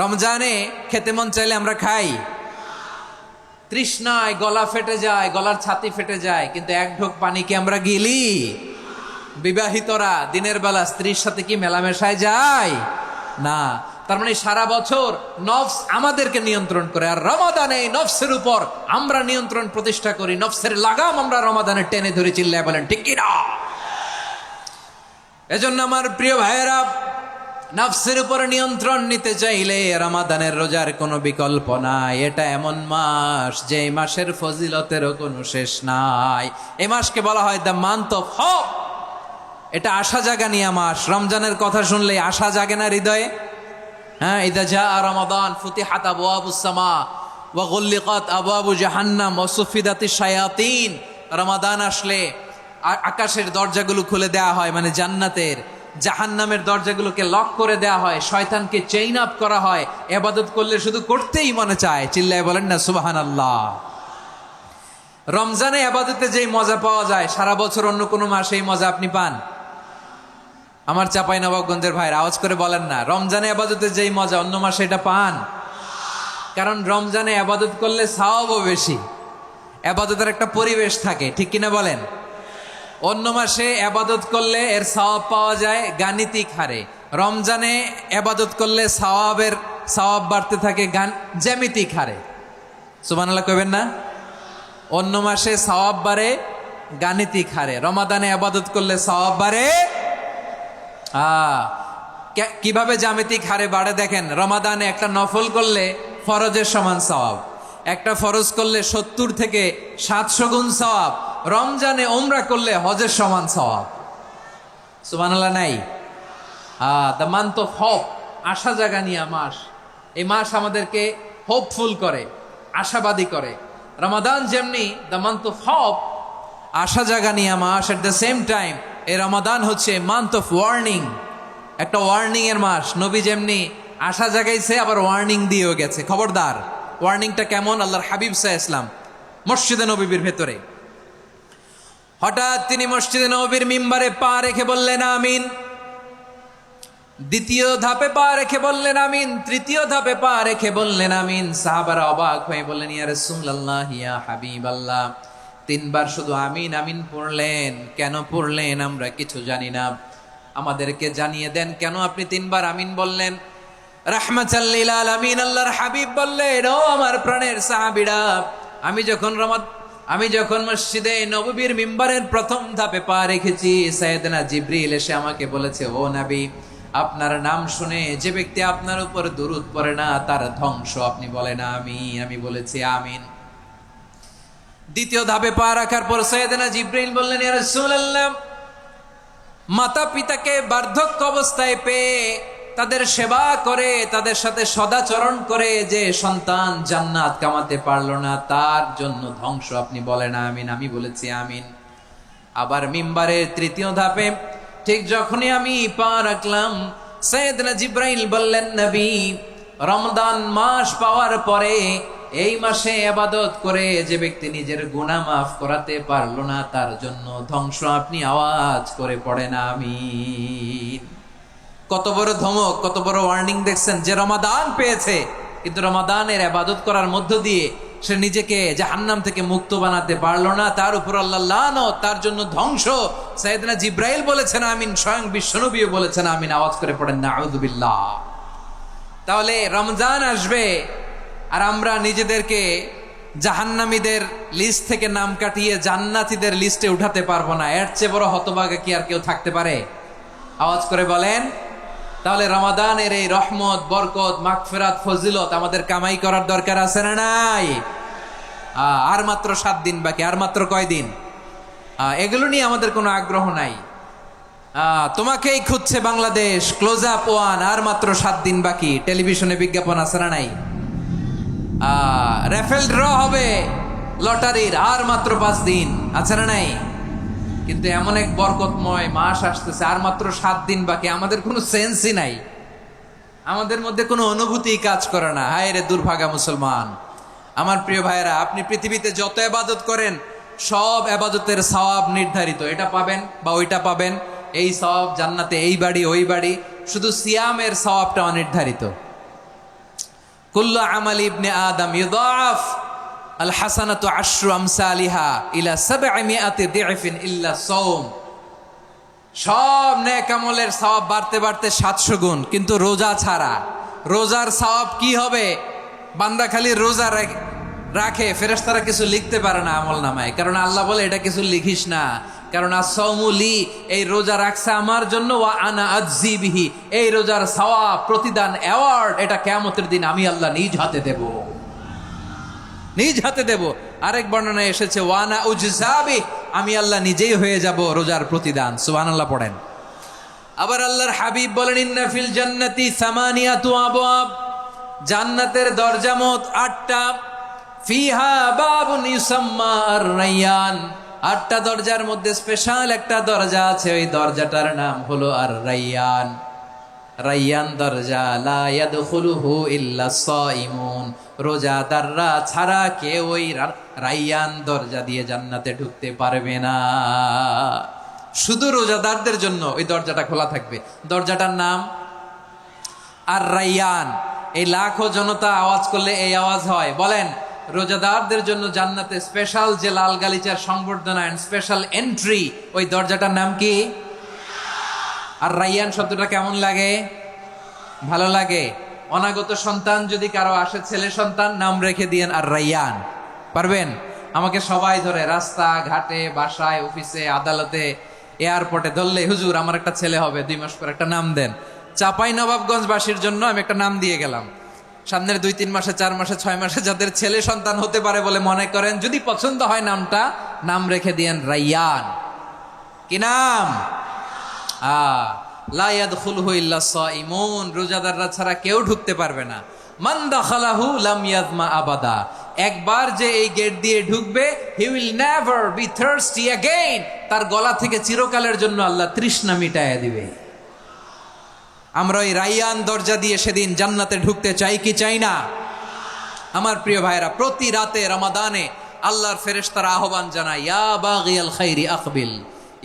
রমজানে খেতে মন চাইলে আমরা খাই, তৃষ্ণায় গলা ফেটে যায়, গলার ছাতি ফেটে যায়, কিন্তু এক ঢোক পানি কি আমরা গিলি? বিবাহিতরা দিনের বেলা স্ত্রীর সাথে কি মেলামেশায় যায় না। তার মানে সারা বছর নফস আমাদেরকে নিয়ন্ত্রণ করে, আর রমাদানে নফসের উপর আমরা নিয়ন্ত্রণ প্রতিষ্ঠা করি। নফসের লাগাম আমরা রমাদানে টেনে ধরে, চিল্লায় বলেন ঠিক কি না? এজন্য আমার প্রিয় ভাইয়েরা, নফসের উপর নিয়ন্ত্রণ নিতে চাইলে রমাদানের রোজার কোনো বিকল্প নাই। এটা এমন মাস যে মাসের ফজিলতেরও কোনো শেষ নাই। এই মাসকে বলা হয় দ্য মান্থ অফ হোপ। এটা আশা জাগানিয়া মাস। রমজানের কথা শুনলে আশা জাগে না হৃদয়ে? হ্যাঁ, ইদা জাআ রমাদান ফুতিহাত আবওয়াবুস সামা ওয়া গুল্লিকাত আবওয়াবু জাহান্নাম ওয়া সুফিদাতিশ শায়াতিন। রমাদান আসলে আকাশের দরজাগুলো খুলে দেওয়া হয়, মানে জান্নাতের। জাহান্নামের দরজাগুলোকে লক করে দেওয়া হয়, শয়তানকে চেইন আপ করা হয়। ইবাদত করলে শুধু করতেই মনে চায়, চিল্লায় বলেন না সুবহানাল্লাহ। রমজানে ইবাদতে যেই মজা পাওয়া যায়, সারা বছর অন্য কোনো মাসে এই মজা আপনি পান? আমার চাঁপাইনবাবগঞ্জের ভাইরা আওয়াজ করে বলেন না, রমজানে ইবাদতে যেই মজা অন্য মাসে এটা পান? কারণ রমজানে ইবাদত করলে সওয়াবও বেশি, ইবাদতের একটা পরিবেশ থাকে, ঠিক কিনা বলেন? অন্য মাসে ইবাদত করলে এর সওয়াব পাওয়া যায় গাণিতিক হারে, রমজানে ইবাদত করলে সওয়াব বাড়তে থাকে জ্যামিতিক হারে। সুবহানাল্লাহ কইবেন না? অন্য মাসে সওয়াব বাড়ে গাণিতিক হারে, রমাদানে ইবাদত করলে সওয়াব বাড়ে কিভাবে জ্যামিতিক হারে বাড়ে দেখেন। রমাদানে একটা নফল করলে ফরজের সমান সওয়াব, একটা ফরজ করলে 70 থেকে 700 গুণ সওয়াব। রমজানে উমরা করলে হজের সমান সওয়াব। সুবহানাল্লাহ নাই? দ্য মান্থ অফ হোপ, আশা জাগানিয়া মাস। এই মাস আমাদেরকে হোপফুল করে, আশাবাদী করে। রমাদান যেমনি দ্য মান্থ অফ হোপ, আশা জাগানিয়া মাস, এট দ্য সেম টাইম এই রমাদান হচ্ছে মান্থ অফ ওয়ার্নিং, একটা ওয়ার্নিং এর মাস। নবী যেমনি আশা জাগাইছে, আবার ওয়ার্নিং দিয়েও গেছে, খবরদার। ওয়ার্নিংটা কেমন? আল্লাহর হাবিব সাল্লাল্লাহু আলাইহি ওয়াসাল্লাম মসজিদে নববীর ভেতরে, হঠাৎ তিনি মসজিদে নববীর মিম্বারে পা রেখে বললেন আমিন। দ্বিতীয় ধাপে পা রেখে বললেন আমিন, তৃতীয় ধাপে পা রেখে বললেন আমিন। সাহাবারা অবাক হয়ে বললেন, ইয়া রাসূলুল্লাহ, ইয়া হাবিবাল্লাহ, 3 বার শুধু আমিন আমিন পড়লেন, কেন পড়লেন আমরা কিছু জানি না, আমাদেরকে জানিয়ে দেন কেন আপনি 3 বার আমিন বললেন। রাহমাতাল লিল আলামিন আল্লাহর হাবিব বললেন, ও আমার প্রাণের সাহাবীরা, আমি যখন মসজিদে নববীর মিম্বারের প্রথম ধাপে পা রেখেছি, সাইয়েদনা জিবরিল এসে আমাকে বলেছে, ও নবী, আপনার নাম শুনে যে ব্যক্তি আপনার উপর দুরূদ পড়ে না তার ধ্বংস। আপনি বলেন আমিন। আমি বলেছি আমিন। দ্বিতীয় ধাপে পা রাখার পর সাইয়েদনা জিবরিল বললেন, ইয়া রাসূলুল্লাহ, মাতা পিতাকে বার্ধক্য অবস্থায় পেয়ে তাদের সেবা করে, তাদের সাথে সদাচরণ করে যে সন্তান জান্নাত কামাতে পারলো না, তার জন্য ধ্বংস। আপনি বলেন আমিন। আমি বলেছি আমিন। আবার মিম্বারের তৃতীয় ধাপে ঠিক যখনই আমি পা রাখলাম, সাইয়েদনা জিব্রাইল বললেন, নবী, রমজান মাস পাওয়ার পরে এই মাসে ইবাদত করে যে ব্যক্তি নিজের গুনাহ মাফ করাতে পারলো না, তার জন্য ধ্বংস। আপনি আওয়াজ করে পড়েন আমিন। কত বড় ধমক, কত বড় ওয়ার্নিং দেখছেন! যে রমাদান পেয়েছে, কিন্তু রমাদানের ইবাদত করার মধ্য দিয়ে সে নিজেকে জাহান্নাম থেকে মুক্ত বানাতে পারলো না, তার উপর আল্লাহ লানত, তার জন্য ধ্বংস। সাইয়েদনা জিব্রাইল বলেছেন আমিন, স্বয়ং বিশ্বনবীও বলেছেন আমিন। আওয়াজ করে পড়েন নাউযু বিল্লাহ। তাহলে রমজান আসবে আর আমরা নিজেদেরকে জাহান্নামীদের লিস্ট থেকে নাম কাটিয়ে জান্নাতীদের লিস্টে উঠাতে পারবো না। এর চেয়ে বড় হতভাগা কি আর কেউ থাকতে পারে? আওয়াজ করে বলেন। তাহলে রমাদানের এই রহমত, বরকত, মাগফিরাত, ফজিলত আমাদের কামাই করার দরকার আছে না নাই? আর মাত্র 7 দিন বাকি। আর মাত্র কয় দিন? এগুলো নিয়ে আমাদের কোনো আগ্রহ নাই। তোমাকেই খুঁজছে বাংলাদেশ, ক্লোজ আপ ওয়ান, আর মাত্র 7 দিন বাকি। টেলিভিশনে বিজ্ঞাপন আছে না নাই? রেফেল ড্র হবে লটারির, আর মাত্র 5 দিন, আছে না নাই? কিন্তু এমন এক বরকতময় মাস আসতেছে, আর মাত্র 7 দিন বাকি। আমাদের কোনো সেন্সই নাই, আমাদের মধ্যে কোনো অনুভূতি কাজ করে না। হায় রে দুর্ভাগা মুসলমান! আমার প্রিয় ভাইরা, আপনি পৃথিবীতে যত ইবাদত করেন, সব ইবাদতের সওয়াব নির্ধারিত। এটা পাবেন বা ওইটা পাবেন, এই সওয়াব জান্নাতে, এই বাড়ি ওই বাড়ি। শুধু সিয়ামের সওয়াবটা অনির্ধারিত। কুল্লু আমালি ইবনে আদম ইউদাফ আল হাসানাতু আশরু আমসালিহা ইলা 700 দি'ফিন ইল্লা সাওম। সব নেক আমলের সওয়াব বাড়তে বাড়তে 700 গুণ, কিন্তু রোজা ছাড়া। রোজার সওয়াব কি হবে? বান্দা খালি রোজা রাখে, ফেরেশতারা কিছু লিখতে পারে না আমল নামায়, কারণ আল্লাহ বলে এটা কিছু লিখিস না, কারণ as-সাওমু লি, এই রোজা রাখছে আমার জন্য, ওয়া আনা আজজি বিহি, এই রোজার সওয়াব, প্রতিদান, অ্যাওয়ার্ড, এটা কিয়ামতের দিন আমি আল্লাহ নিজ হাতে দেব, নিজ হাতে দেব। আরেক বর্ণনায় এসেছে ওয়ানা উজজাবি, আমি আল্লাহ নিজেই হয়ে যাব রোজার প্রতিদান। সুবহানাল্লাহ পড়েন। আবার আল্লাহর হাবিব বলেন, ইন্না ফিল জান্নাতি সামানিয়াতু আবওয়াব, জান্নাতের দরজা মোট 8টা। ফিহা বাবুন ইউসাম্মা আর-রায়্যান, 8টা দরজার মধ্যে স্পেশাল একটা দরজা আছে, ওই দরজাটার নাম হলো আর-রায়্যান। রায়্যান দরজা, লা ইয়াদখুলুহু ইল্লা সাইমুন, রোজাদাররা ছাড়া কেউ ওই রায়্যান দরজা দিয়ে জান্নাতে ঢুকতে পারবে না। শুধু রোজাদারদের জন্য ওই দরজাটা খোলা থাকবে। দরজাটার নাম আর-রায়্যান। এই লাখো জনতা আওয়াজ করলে এই আওয়াজ হয়। বলেন, রোজাদারদের জন্য জান্নাতে স্পেশাল যে লাল গালিচার সংবর্ধনা এন্ড স্পেশাল এন্ট্রি, ওই দরজাটার নাম কি? আর রায়্যান শব্দটা কেমন লাগে? ভালো লাগে। অনাগত সন্তান যদি কারো আসে, ছেলে সন্তান, নাম রেখে দিয়েন আর রায়্যান। পারবেন? আমাকে সবাই ধরে রাস্তা ঘাটে, বাসায়, অফিসে, আদালতে, এয়ারপোর্টে ধরলে, হুজুর আমার একটা ছেলে হবে 2 মাস পর, একটা নাম দেন। চাপাই নবাবগঞ্জবাসীর জন্য আমি একটা নাম দিয়ে গেলাম। সামনের 2-3 মাসে, 4 মাসে, 6 মাসে যাদের ছেলে সন্তান হতে পারে বলে মনে করেন, যদি পছন্দ হয় নামটা, নাম রেখে দিয়েন রায়্যান। কি নাম? লা ইয়াদখুলুহু ইল্লা সাইমুন, রোজাদাররা ছাড়া কেউ ঢুকতে পারবে না। মান দাখালাহু লাম ইয়াজমা আবাদা, একবার যে এই গেট দিয়ে ঢুকবে, he will never be thirsty again, তার গলা থেকে চিরকালের জন্য আল্লাহ তৃষ্ণা মিটায়া দিবে। আমরা ওই রায়্যান দরজা দিয়ে সেদিন জান্নাতে ঢুকতে চাই কি চাই না? আমার প্রিয় ভাইরা, প্রতি রাতে রমাদানে আল্লাহর ফেরেশতারা আহ্বান জানায়, ইয়া বাগিয়াল খাইরি আকবিল,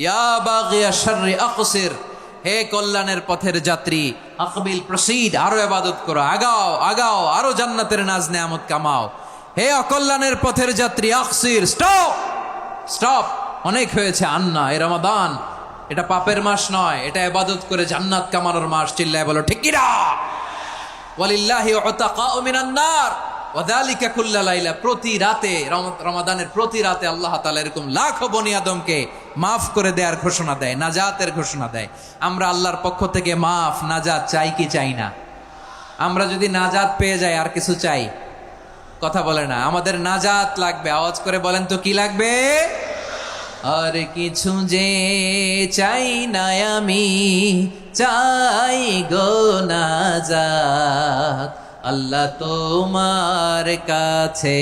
ইয়া বাগিয়াশ শাররি আকসির, হে কল্যাণের পথের যাত্রী, আকবিল, প্রসিড, আরো ইবাদত করো, আগাও আগাও, আরো জান্নাতের নাজ নেয়ামত কামাও। হে অকল্যাণের পথের যাত্রী, আকসির, স্টপ স্টপ, অনেক হয়েছে। আন্না, এ রমাদান এটা পাপের মাস নয়, এটা ইবাদত করে জান্নাত কামানোর মাস। চিল্লায় বলো ঠিক কিনা? ওয়ালিল্লাহি উতাকাউ মিনান নার ওয়া যালিকা কুল্লা লাইলা, প্রতি রাতে, রমাদানের প্রতি রাতে আল্লাহ তাআলা এরকম লাখো বনি আদমকে মাফ করে দেওয়ার ঘোষণা দেয়, নাজাতের ঘোষণা দেয়। আমরা আল্লাহর পক্ষ থেকে মাফ, নাজাত চাই কি চাই না? আমরা যদি নাজাত পেয়ে যাই, আর কিছু চাই? কথা বলে না। আমাদের নাজাত লাগবে। আওয়াজ করে বলেন তো কি লাগবে? আর কিছু যে চাই না আমি, চাই গো নাজাত, আল্লাহ তোমার কাছে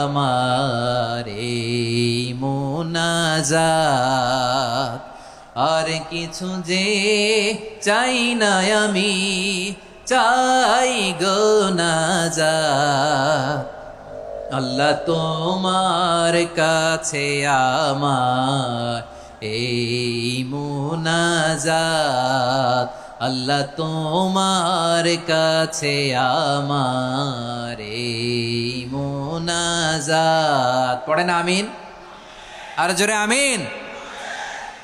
আমার এই মুনাজাত। আর কিছু যে চাই না আমি, চাই গো নাজাত। আল্লাহ তোমার কাছে আমার এই মুনাজাত, আল্লাহ তোমার কাছে আমার এই মুনাজাত। পড়েন আমিন, আর জোরে আমিন।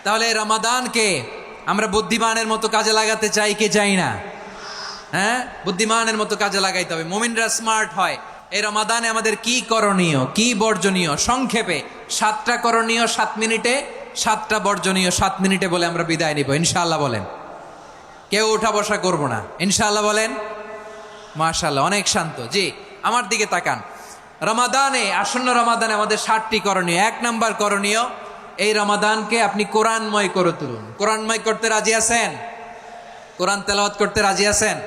তাহলে এই রমাদানকে আমরা বুদ্ধিমানের মতো কাজে লাগাতে চাই কি চাই না? হ্যাঁ, বুদ্ধিমানের মতো কাজে লাগাইতে হবে। মুমিনরা স্মার্ট হয়। এই রমাদানে আমাদের কি করণীয়, কি বর্জনীয়, সংক্ষেপে 7টা করণীয় 7 মিনিটে, 7টা বর্জনীয় 7 মিনিটে বলে আমরা বিদায় নিব ইনশাআল্লাহ। বলেন, কেউ উঠা বসা করব না ইনশাআল্লাহ। বলেন মাশাআল্লাহ, অনেক শান্ত। জি, আমার দিকে তাকান। রমাদানে, আসন্ন রমাদানে আমাদের 7টি করণীয়। 1 নাম্বার করণীয়, এই রমাদানকে আপনি কোরআনময় করে তুলুন। কোরআনময় করতে রাজি আছেন? কোরআন তেলাওয়াত করতে রাজি আছেন?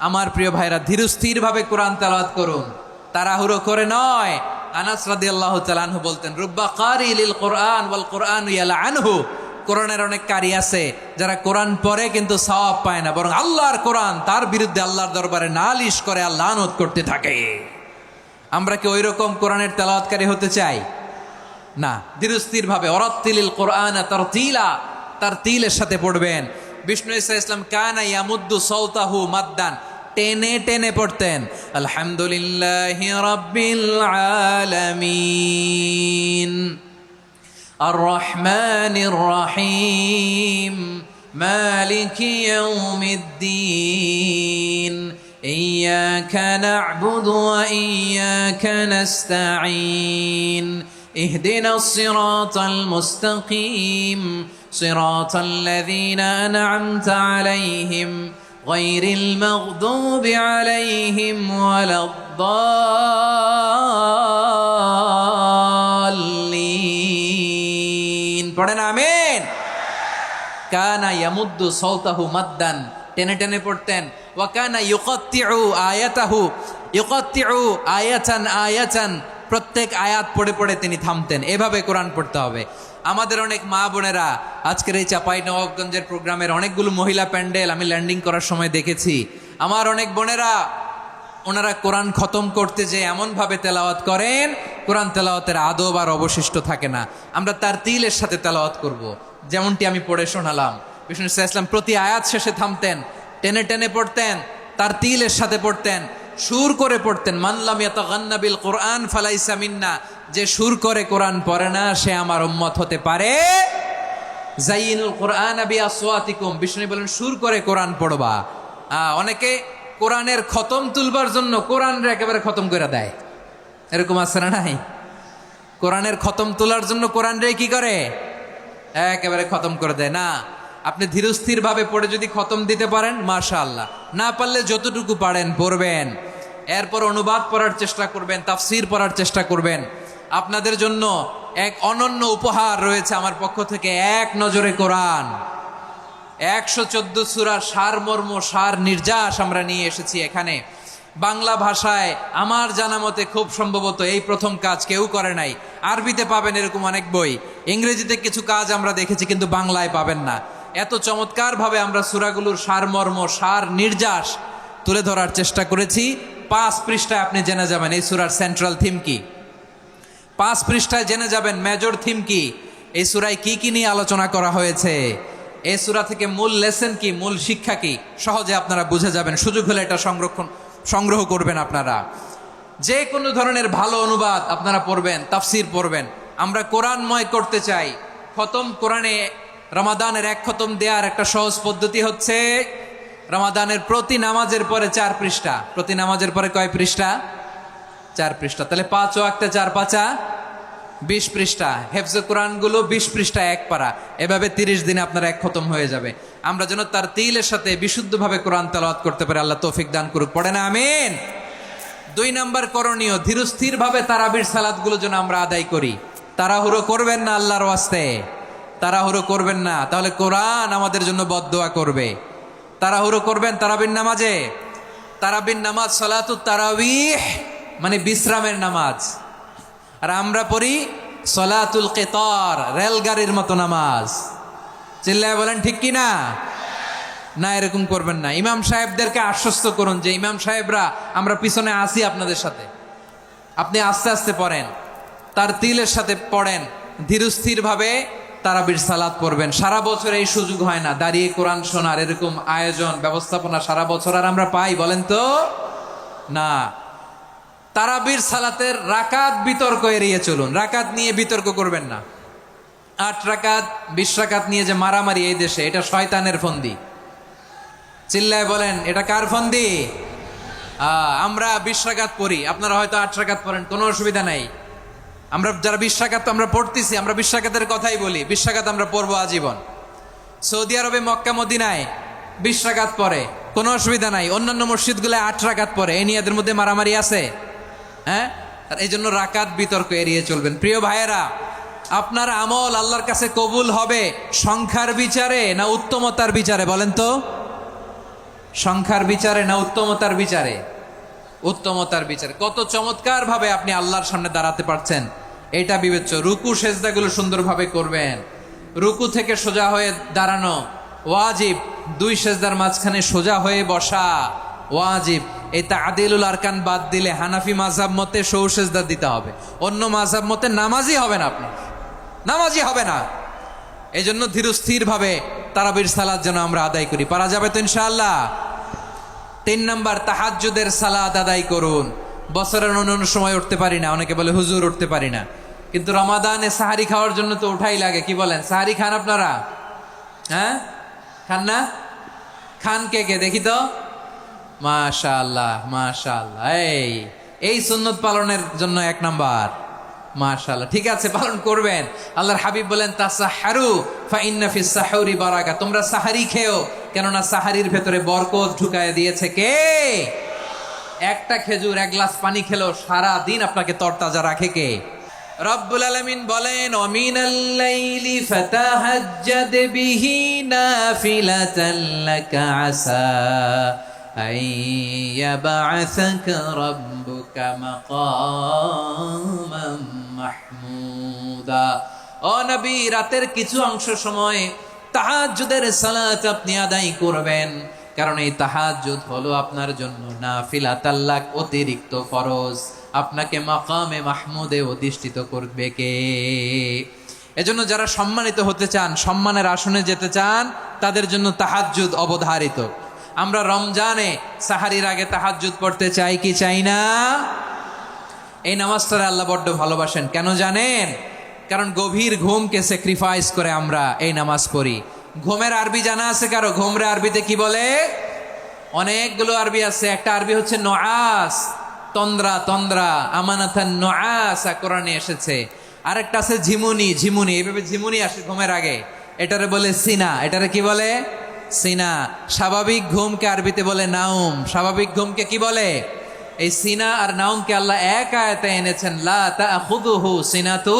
আমার প্রিয় ভাইরা, ধীরস্থির ভাবে কোরআন তেলাওয়াত করুন, তাড়াহুড়ো করে নয়। আনাস রাদিয়াল্লাহু তাআলা আনহু বলতেন, রুব্বা কারি লিল কোরআন ওয়াল কোরআন ইয়ালআনহু। কোরআনের অনেক কারি আছে যারা কোরআন পড়ে কিন্তু সওয়াব পায় না, বরং আল্লাহর কোরআন তার বিরুদ্ধে আল্লাহর দরবারে নালিশ করে আর লানত করতে থাকে। আমরা কি ওই রকম কোরআনের তেলাওয়াতকারী হতে চাই? না। ধীরস্থির ভাবে ওয়ারাত্তিলিল কোরআন তারতিলা, তারতিলের সাথে পড়বেন। বিষ্ণু ইসা ইসলাম কানা ইয়ামুদ্দু সাওতাহু মাদ্দান, টেনে টেনে পড়তেন। আলহামদুলিল্লাহি রাব্বিল আলামিন আর রহমানির রহিম মালিকি ইয়াউমিদ্দিন ইয়্যাকা না'বুদু ওয়া ইয়্যাকা নাস্তাঈন ইহদিনাস সিরাতাল মুস্তাকিম صراط الذين أنعمت عليهم غير المغضوب عليهم ولا الضالين। পড়েন আমিন। কানা ইয়ামুদ্দু সাওতাহু মাদ্দান, টেনে টেনে পড়তেন। ওয়া কানা ইউকাত্তিউ আয়াতাহু, ইউকাত্তিউ আয়াতান আয়াতান, প্রত্যেক আয়াত পড়ে পড়ে তিনি থামতেন। এভাবে কোরআন পড়তে হবে। আমাদের অনেক মা বোনেরা, আজকের এই চাঁপাইনবাবগঞ্জের প্রোগ্রামের অনেকগুলো মহিলা প্যান্ডেল আমি ল্যান্ডিং করার সময় দেখেছি। আমার অনেক বোনেরা, ওনারা কোরআন খতম করতে যে এমনভাবে তেলাওয়াত করেন, কোরআন তেলাওয়াতের আদব আর অবশিষ্ট থাকে না। আমরা তার তিলের সাথে তেলাওয়াত করব, যেমনটি আমি পড়ে শোনালাম। বিষ্ণু ইসলাম প্রতি আয়াত শেষে থামতেন, টেনে টেনে পড়তেন, তার তিলের সাথে পড়তেন, সুর করে পড়তেন। মানলাম ইয়াতাগান্না বিল কোরআন ফালাইসা মিন্না, যে সুর করে কোরআন পড়ে না সে আমার উম্মত হতে পারে। জাইনুল কোরআন বিআসওয়াতিকুম, বিষ্ণু বলেন সুর করে কোরআন পড়বা। অনেকে কোরআনের খতম তুলবার জন্য কোরআনের একেবারে খতম করে দেয়, এরকম আছে না নাই? কোরআনের খতম তোলার জন্য কোরআন রে কি করে, একেবারে খতম করে দেয় না। আপনি ধীরস্থির ভাবে পড়ে যদি খতম দিতে পারেন মাশাআল্লাহ, না পারলে যতটুকু পারেন পড়বেন। এরপর অনুবাদ পড়ার চেষ্টা করবেন, তাফসির পড়ার চেষ্টা করবেন। আপনাদের জন্য এক অনন্য উপহার রয়েছে আমার পক্ষ থেকে, এক নজরে কোরআন। 114 সূরার সারমর্ম, সার নির্যাস আমরা নিয়ে এসেছি এখানে বাংলা ভাষায়। আমার জানা মতে খুব সম্ভবত এই প্রথম কাজ, কেউ করে নাই। আরবিতে পাবেন এরকম অনেক বই, ইংরেজিতে কিছু কাজ আমরা দেখেছি, কিন্তু বাংলায় পাবেন না। এত চমৎকারভাবে আমরা সূরাগুলোর সারমর্ম, সার নির্যাস তুলে ধরার চেষ্টা করেছি। 5 পৃষ্ঠায় আপনি জেনে যাবেন এই সূরার সেন্ট্রাল থিম কি। 5 পৃষ্ঠায় জেনে যাবেন মেজর থিম কি, এই সূরায় কি কি নিয়ে আলোচনা করা হয়েছে, এই সূরা থেকে মূল লেসন কি, মূল শিক্ষা কি, সহজে আপনারা বুঝে যাবেন। সুযোগ হলে এটা সংগ্রহ করবেন। আপনারা যে কোনো ধরনের ভালো অনুবাদ আপনারা পড়বেন, তাফসির পড়বেন। আমরা কোরআনময় করতে চাই। খতম কোরআনে রমাদানের 1 খতম দেওয়ার একটা সহজ পদ্ধতি হচ্ছে, রমাদানের প্রতি নামাজের পরে 4 পৃষ্ঠা। প্রতি নামাজের পরে কয় পৃষ্ঠা? 4 পৃষ্ঠা। তাহলে 5 ওয়াক্তে 4 পাঁচা 20 পৃষ্ঠা। হেফজে কোরআনগুলো 20 পৃষ্ঠা 1 পারা। এভাবে 30 দিনে আপনার 1 খতম হয়ে যাবে। আমরা যেন তার তিলের সাথে বিশুদ্ধভাবে কোরআন তেলাওয়াত করতে পারি, আল্লাহ তৌফিক দান করুক। পড়ে না আমিন। 2 নাম্বার করণীয়, ধীরস্থির ভাবে তারাবির সালাতগুলো যেন আমরা আদায় করি। তাড়াহুড়ো করবেন না আল্লাহর ওয়াস্তে, তাড়াহুড়ো করবেন না, তাহলে কোরআন আমাদের জন্য বদদোয়া করবে। তাড়াহুড়ো করবেন তারাবির নামাজে। তারাবির নামাজ সালাতুত তারাবিহ মানে বিশ্রামের নামাজ, আর আমরা পড়ি সলাতুল কিতার, রেলগাড়ির মতো নামাজ। চিল্লায় বলেন ঠিক কি না? না, এরকম করবেন না। ইমাম সাহেবদেরকে আশ্বস্ত করুন যে ইমাম সাহেবরা আমরা পিছনে আসি আপনাদের সাথে, আপনি আস্তে আস্তে পড়েন, তার তিলের সাথে পড়েন, ধীরস্থির ভাবে তারাবির সালাত পড়বেন। সারা বছর এই সুযোগ হয় না, দাঁড়িয়ে কোরআন শোনার এরকম আয়োজন ব্যবস্থাপনা সারা বছর আর আমরা পাই বলেন তো না। তারাবির সালাতের রাকাত বিতর্ক এড়িয়ে চলুন, রাকাত নিয়ে বিতর্ক করবেন না। 8 রাকাত 20 রাকাত নিয়ে যে মারামারি এই দেশে, এটা শয়তানের ফন্দি। চিল্লায় বলেন এটা কার ফন্দি? আমরা 20 রাকাত পড়ি, আপনারা হয়তো 8 রাকাত পড়েন, কোনো অসুবিধা নাই। আমরা যারা 20 রাকাত আমরা পড়তেছি, আমরা 20 রাকাতের কথাই বলি, 20 রাকাত আমরা পড়বো আজীবন। সৌদি আরবে মক্কা মদিনায় 20 রাকাত পড়ে, কোনো অসুবিধা নাই। অন্যান্য মসজিদগুলো 8 রাকাত পড়ে, এই নিয়ে এদের মধ্যে মারামারি আছে? হ্যাঁ, এই জন্য রাকাত বিতর্ক এড়িয়ে চলবেন। প্রিয় ভাইয়েরা, আপনার আমল আল্লাহর কাছে কবুল হবে সংখ্যার বিচারে না উত্তমতার বিচারে বলেন তো? সংখ্যার বিচারে না উত্তমতার বিচারে? উত্তমতার বিচারে। কত চমৎকার ভাবে আপনি আল্লাহর সামনে দাঁড়াতে পারছেন এটা বিবেচ্য। রুকু সেজদাগুলো সুন্দরভাবে করবেন, রুকু থেকে সোজা হয়ে দাঁড়ানো ওয়াজিব, 2 সেজদার মাঝখানে সোজা হয়ে বসা ওয়াজিব। এই তাআদিলুল আরকান বাদ দিলে হানাফি মাযহাব মতে সৌ সেজদা দিতে হবে, অন্য মাযহাব মতে নামাজই হবে না, আপনার নামাজই হবে না। এই জন্য ধীরস্থির ভাবে তারাবির সালাত যেন আমরা আদায় করি। পারা যাবে তো ইনশাআল্লাহ? 3 নাম্বার, তাহাজ্জুদের সালাত আদায় করুন। বছরের অন্য সময় উঠতে পারি না, অনেকে বলে হুজুর উঠতে পারি না, কিন্তু রমাদানে সাহারি খাওয়ার জন্য তো উঠাই লাগে। কি বলেন, সাহারি খান আপনারা? হ্যাঁ, খান না? খান কে কে দেখি তো? মাশাআল্লাহ মাশাআল্লাহ, এই সুন্নত পালনের জন্য 1 নাম্বার। মাশাআল্লাহ, ঠিক আছে, পালন করবেন। আল্লাহর হাবিব বলেন তাসাহহারু ফা ইন্না ফিস সাহুরি বারাকা, তোমরা সাহারি খেও, কেননা সাহারির ভেতরে বরকত ঢুকায় দিয়েছে কে? একটা খেজুর, 1 গ্লাস পানি খেলেও সারা দিন আপনাকে তরতাজা রাখে কে? রব্বুল আলামিন বলেন ওয়ামিনাল লাইলি ফাতাহাজ্জাদ বিহি নাফিলাতান লাকা আসা আইয়াবা'আসাকা রাব্বুকা মাকামান মাহমুদা। ও নবী, রাতের কিছু অংশ সময় তাহাজ্জুদের সালাত আপনি আদায় করবেন, কারণ এই তাহাজ্জুদ হলো আপনার জন্য নাফিলাতাল লাক, অতিরিক্ত ফরজ। আপনাকে মাকামে মাহমুদে অধিষ্ঠিত করবে কে? এজন্য যারা সম্মানিত হতে চান, সম্মানের আসনে যেতে চান, তাদের জন্য তাহাজ্জুদ অবধারিত। আমরা রমজানে সাহারির আগে তাহাজ্জুদ পড়তে চাই কি চাই না? এই নামাজটারে আল্লাহ বড্ড ভালোবাসেন, কেন জানেন? কারণ গভীর ঘুমকে স্যাক্রিফাইস করে আমরা এই নামাজ পড়ি। ঘুমের আরবি জানা আছে কারো? ঘুমরে আরবিতে কি বলে? অনেকগুলো আরবি আছে। একটা আরবি হচ্ছে নুআস, তন্দ্রা, তন্দ্রা, আমানাতান নুআসা কোরআনে এসেছে। আরেকটা আছে ঝিমুনি, ঝিমুনি, এইভাবে ঝিমুনি আসে ঘুমের আগে, এটারে বলে সিনা। এটারে কি বলে? সিনা। স্বাভাবিক ঘুমকে আরবিতে বলে নাউম। স্বাভাবিক ঘুমকে কি বলে? এই সিনা আর নাউমকে আল্লাহ এক আয়াতে এনেছেন, লা তাখুযুহু সিনাতু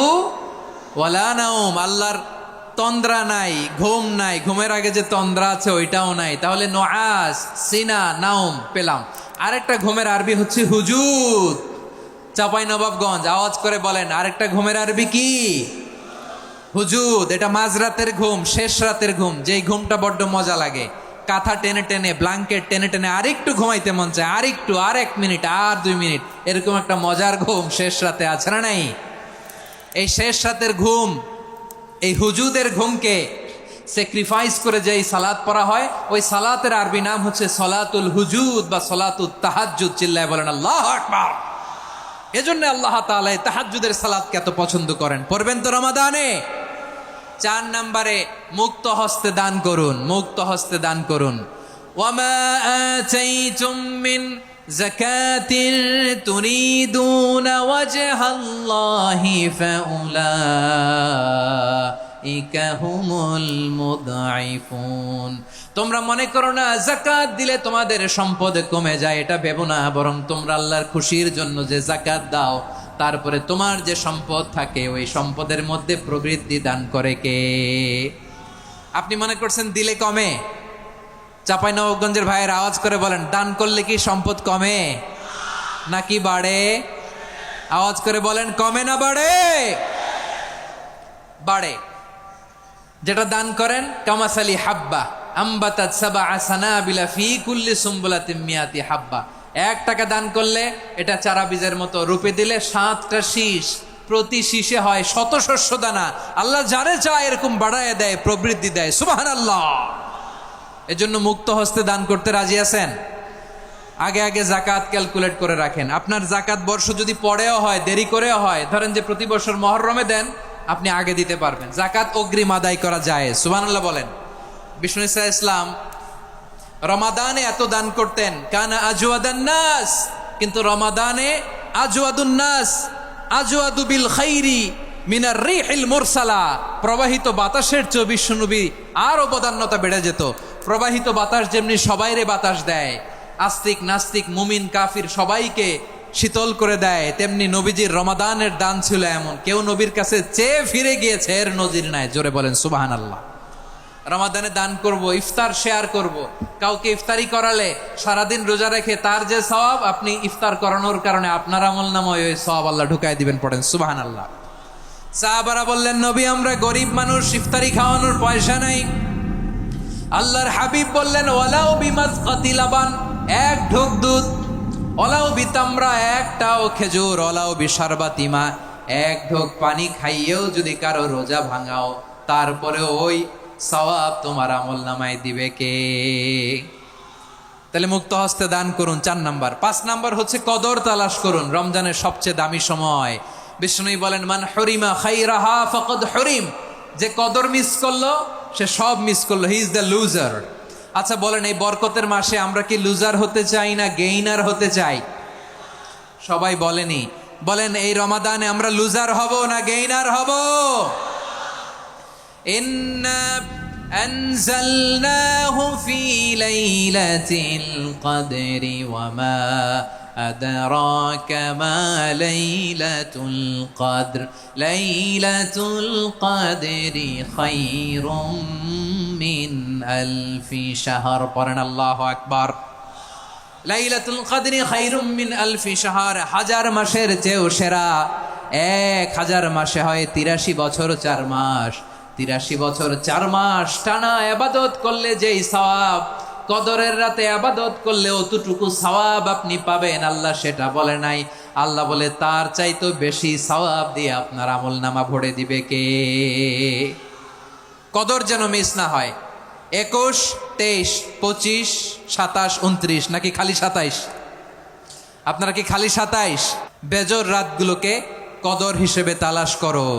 ওয়ালা নাউম। আল্লাহর তন্দ্রা নাই, ঘুম নাই, ঘুমের আগে যে তন্দ্রা আছে ওইটাও নাই। তাহলে নুআস, সিনা, নাউম পেলাম। আরেকটা ঘুমের আরবি হচ্ছে হুজুদ। চাঁপাইনবাবগঞ্জ আওয়াজ করে বলেন, আরেকটা ঘুমের আরবি কি? হুজুদ। এটা মাঝরাতের ঘুম, শেষ রাতের ঘুম, যেই ঘুমটা বড্ড মজা লাগে। কাঁথা টেনে টেনে, ব্ল্যাঙ্কেট টেনে টেনে আরেকটু ঘুমাইতে মন চায়, আরেকটু, আর 1 মিনিট, আর 2 মিনিট, এরকম একটা মজার ঘুম শেষ রাতে আছে না নাই? এই শেষ রাতের ঘুম, এই হুজুদের ঘুমকে স্যাক্রিফাইস করে যেই সালাত পড়া হয়, ওই সালাতের আরবি নাম হচ্ছে সলাতুল হুজুদ বা সলাতুত তাহাজ্জুদ। চিল্লায় বলেন আল্লাহু আকবার। এজন্য আল্লাহ তাআলা তাহাজ্জুদের সালাতকে এত পছন্দ করেন। পড়বেন তো রমাদানে? 4 নম্বরে মুক্ত হস্তে দান করুন, মুক্ত হস্তে দান করুন। ওয়ামা আতাইতুম মিন যাকাতিন তুরিদুনা ওয়াজহাল্লাহি ফাউলাইকা হুমুল মুদঈফুন। তোমরা মনে করো না যাকাত দিলে তোমাদের সম্পদ কমে যায়, এটা ভেবো না। বরং তোমরা আল্লাহর খুশির জন্য যে যাকাত দাও, তারপরে তোমার যে সম্পদ থাকে ওই সম্পদের মধ্যে প্রবৃদ্ধি দান করে কে? আপনি মনে করছেন দিলে কমে? চাঁপাইনবাবগঞ্জের ভাইয়ের আওয়াজ করে বলেন, দান করলে কি সম্পদ কমে নাকি বাড়ে? আওয়াজ করে বলেন, কমে না বাড়ে? বাড়ে। যেটা দান করেন কামাসালি হাব্বা আম্বাতাত সাবা সানাবিলা ফি কুল্লি সুম্বুলাতিন মিয়াতি হাব্বা। 1 টাকা দান করলে এটা চারা বীজের মতো, রূপে দিলে 7টা শীষ, প্রতি শীষে হয় 100 শস্য দানা। আল্লাহ যারে চায় এরকম বাড়ায় দেয়, প্রবৃদ্ধি দেয়। সুবহানাল্লাহ। এজন্য মুক্ত হস্তে দান করতে রাজি আছেন? আগে আগে জাকাত ক্যালকুলেট করে রাখেন। আপনার জাকাত বর্ষ যদি পরেও হয়, দেরি করেও হয়, ধরেন যে প্রতি বছর মুহররমে দেন, আপনি আগে দিতে পারবেন। জাকাত অগ্রিম আদায় করা যায়। সুবহানাল্লাহ বলেন। বিষ্ণু ঈসা ইসলাম রমাদানে এত দান করতেন, কানা আজওয়াদান নাস, কিন্তু রমাদানে আজওয়াদুন নাস আজওয়াদু বিল খাইরি মিনার রিহিল মুরসালা। প্রবাহিত বাতাসের চেয়ে বিশ্বনবী আরো বদান্যতা বেড়ে যেত। প্রবাহিত বাতাস যেমনি সবাইরে বাতাস দেয়, আস্তিক নাস্তিক মুমিন কাফির সবাইকে শীতল করে দেয়, তেমনি নবীজির রমাদানের দান ছিল এমন, কেউ নবীর কাছে চেয়ে ফিরে গিয়েছে এর নজির নাই। জোরে বলেন সুবহানাল্লাহ। রমাদানে দান করব, ইফতার শেয়ার করব। কাউকে ইফতারি করালে সারাদিন রোজা রেখে তার যে সওয়াব, আপনি ইফতার করানোর কারণে আপনার আমলনামায় ওই সওয়াব আল্লাহ ঢুকায় দিবেন। পড়েন সুবহানাল্লাহ। সাহাবারা বললেন, নবী আমরা গরিব মানুষ, ইফতারি খাওয়ানোর পয়সা নাই। আল্লাহর হাবিব বললেন, ওয়ালাউ বিমাজকাতি লাবান, 1 ঢোক দুধ, ওয়ালাউ বিতামরা, 1টাও খেজুর, ওয়ালাউ বিশারবাতিমা, 1 ঢোক পানি খাইয়েও যদি কারো রোজা ভাঙাও, তারপরে ওই সওয়াব তোমার আমলনামায় দিবে কে? তাহলে মুক্ত হস্তে দান করুন, 4 নাম্বার। 5 নাম্বার হচ্ছে কদর তালাশ করুন। রমজানের সবচেয়ে দামি সময়। বিষ্ণু বলেন, মান হরিমা খাইরাহা ফাকাদ হরিম, যে কদর মিস করলো সে সব মিস করলো, হি ইজ দ্য লুজার। আচ্ছা বলেন, এই বরকতের মাসে আমরা কি লুজার হতে চাই না গেইনার হতে চাই? সবাই বলেনি, বলেন এই রমাদানে আমরা লুজার হব না গেইনার হব? ইন্না আনজালনাহু ফি লাইলাতিল কদরি ওয়া মা আদরাকা মা লাইলাতুল কদর লাইলাতুল কদরি খায়রুম মিন আলফি শাহর। পড়েন আল্লাহু আকবার। লাইলাতুল কদরি খায়রুম মিন আলফি শাহর, 1000 মাসের চেয়েও সেরা। 1000 মাসে হয় 83 বছর 4 মাস। 83 বছর 4 মাস টানা ইবাদত করলে যেই সওয়াব, কদরের রাতে ইবাদত করলে অতটুকু সওয়াব আপনি পাবেন। আল্লাহ সেটা বলে নাই। আল্লাহ বলে তার চাইতো বেশি সওয়াব দিয়ে আপনার আমলনামা ভরে দিবে কে? কদর যেন মিস না হয়। 21, 23, 25, 27, 29 নাকি খালি 27? আপনারা কি খালি 27? বেজর রাতগুলোকে কদর হিসেবে তালাশ করো।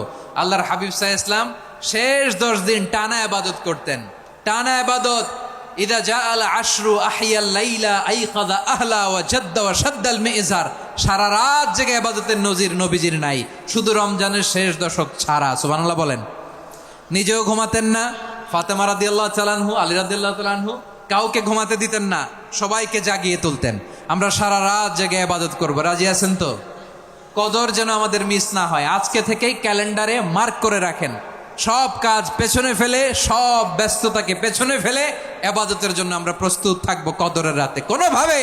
আল্লাহর হাবিব সাল্লাল্লাহু আলাইহি ওয়াসাল্লাম শেষ 10 দিন টানা ইবাদত করতেন। টানা ইবাদত। ইদা জাআল আশরু আহিয়াল লাইলা আইকাযা আহলা ওয়া জাদ্দা ওয়া শাদ্দাল মিজার। সারা রাত জেগে ইবাদতের নজির নবীজির নাই, শুধু রমজানের শেষ দশক ছাড়া। সুবহানাল্লাহ বলেন। নিজেও ঘুমাতেন না। ফাতেমা রাদিয়াল্লাহু তাআলা আনহু, আলী রাদিয়াল্লাহু তাআলা আনহু কাউকে ঘুমাতে দিতেন না, সবাইকে জাগিয়ে তুলতেন। আমরা সারা রাত জেগে ইবাদত করব। রাজি আছেন তো? কদর যেন আমাদের মিস না হয়। আজকে থেকেই ক্যালেন্ডারে মার্ক করে রাখেন। সব কাজ পেছনে ফেলে, সব ব্যস্ততাকে পেছনে ফেলে ইবাদতের জন্য আমরা প্রস্তুত থাকব কদরের রাতে। কোনোভাবে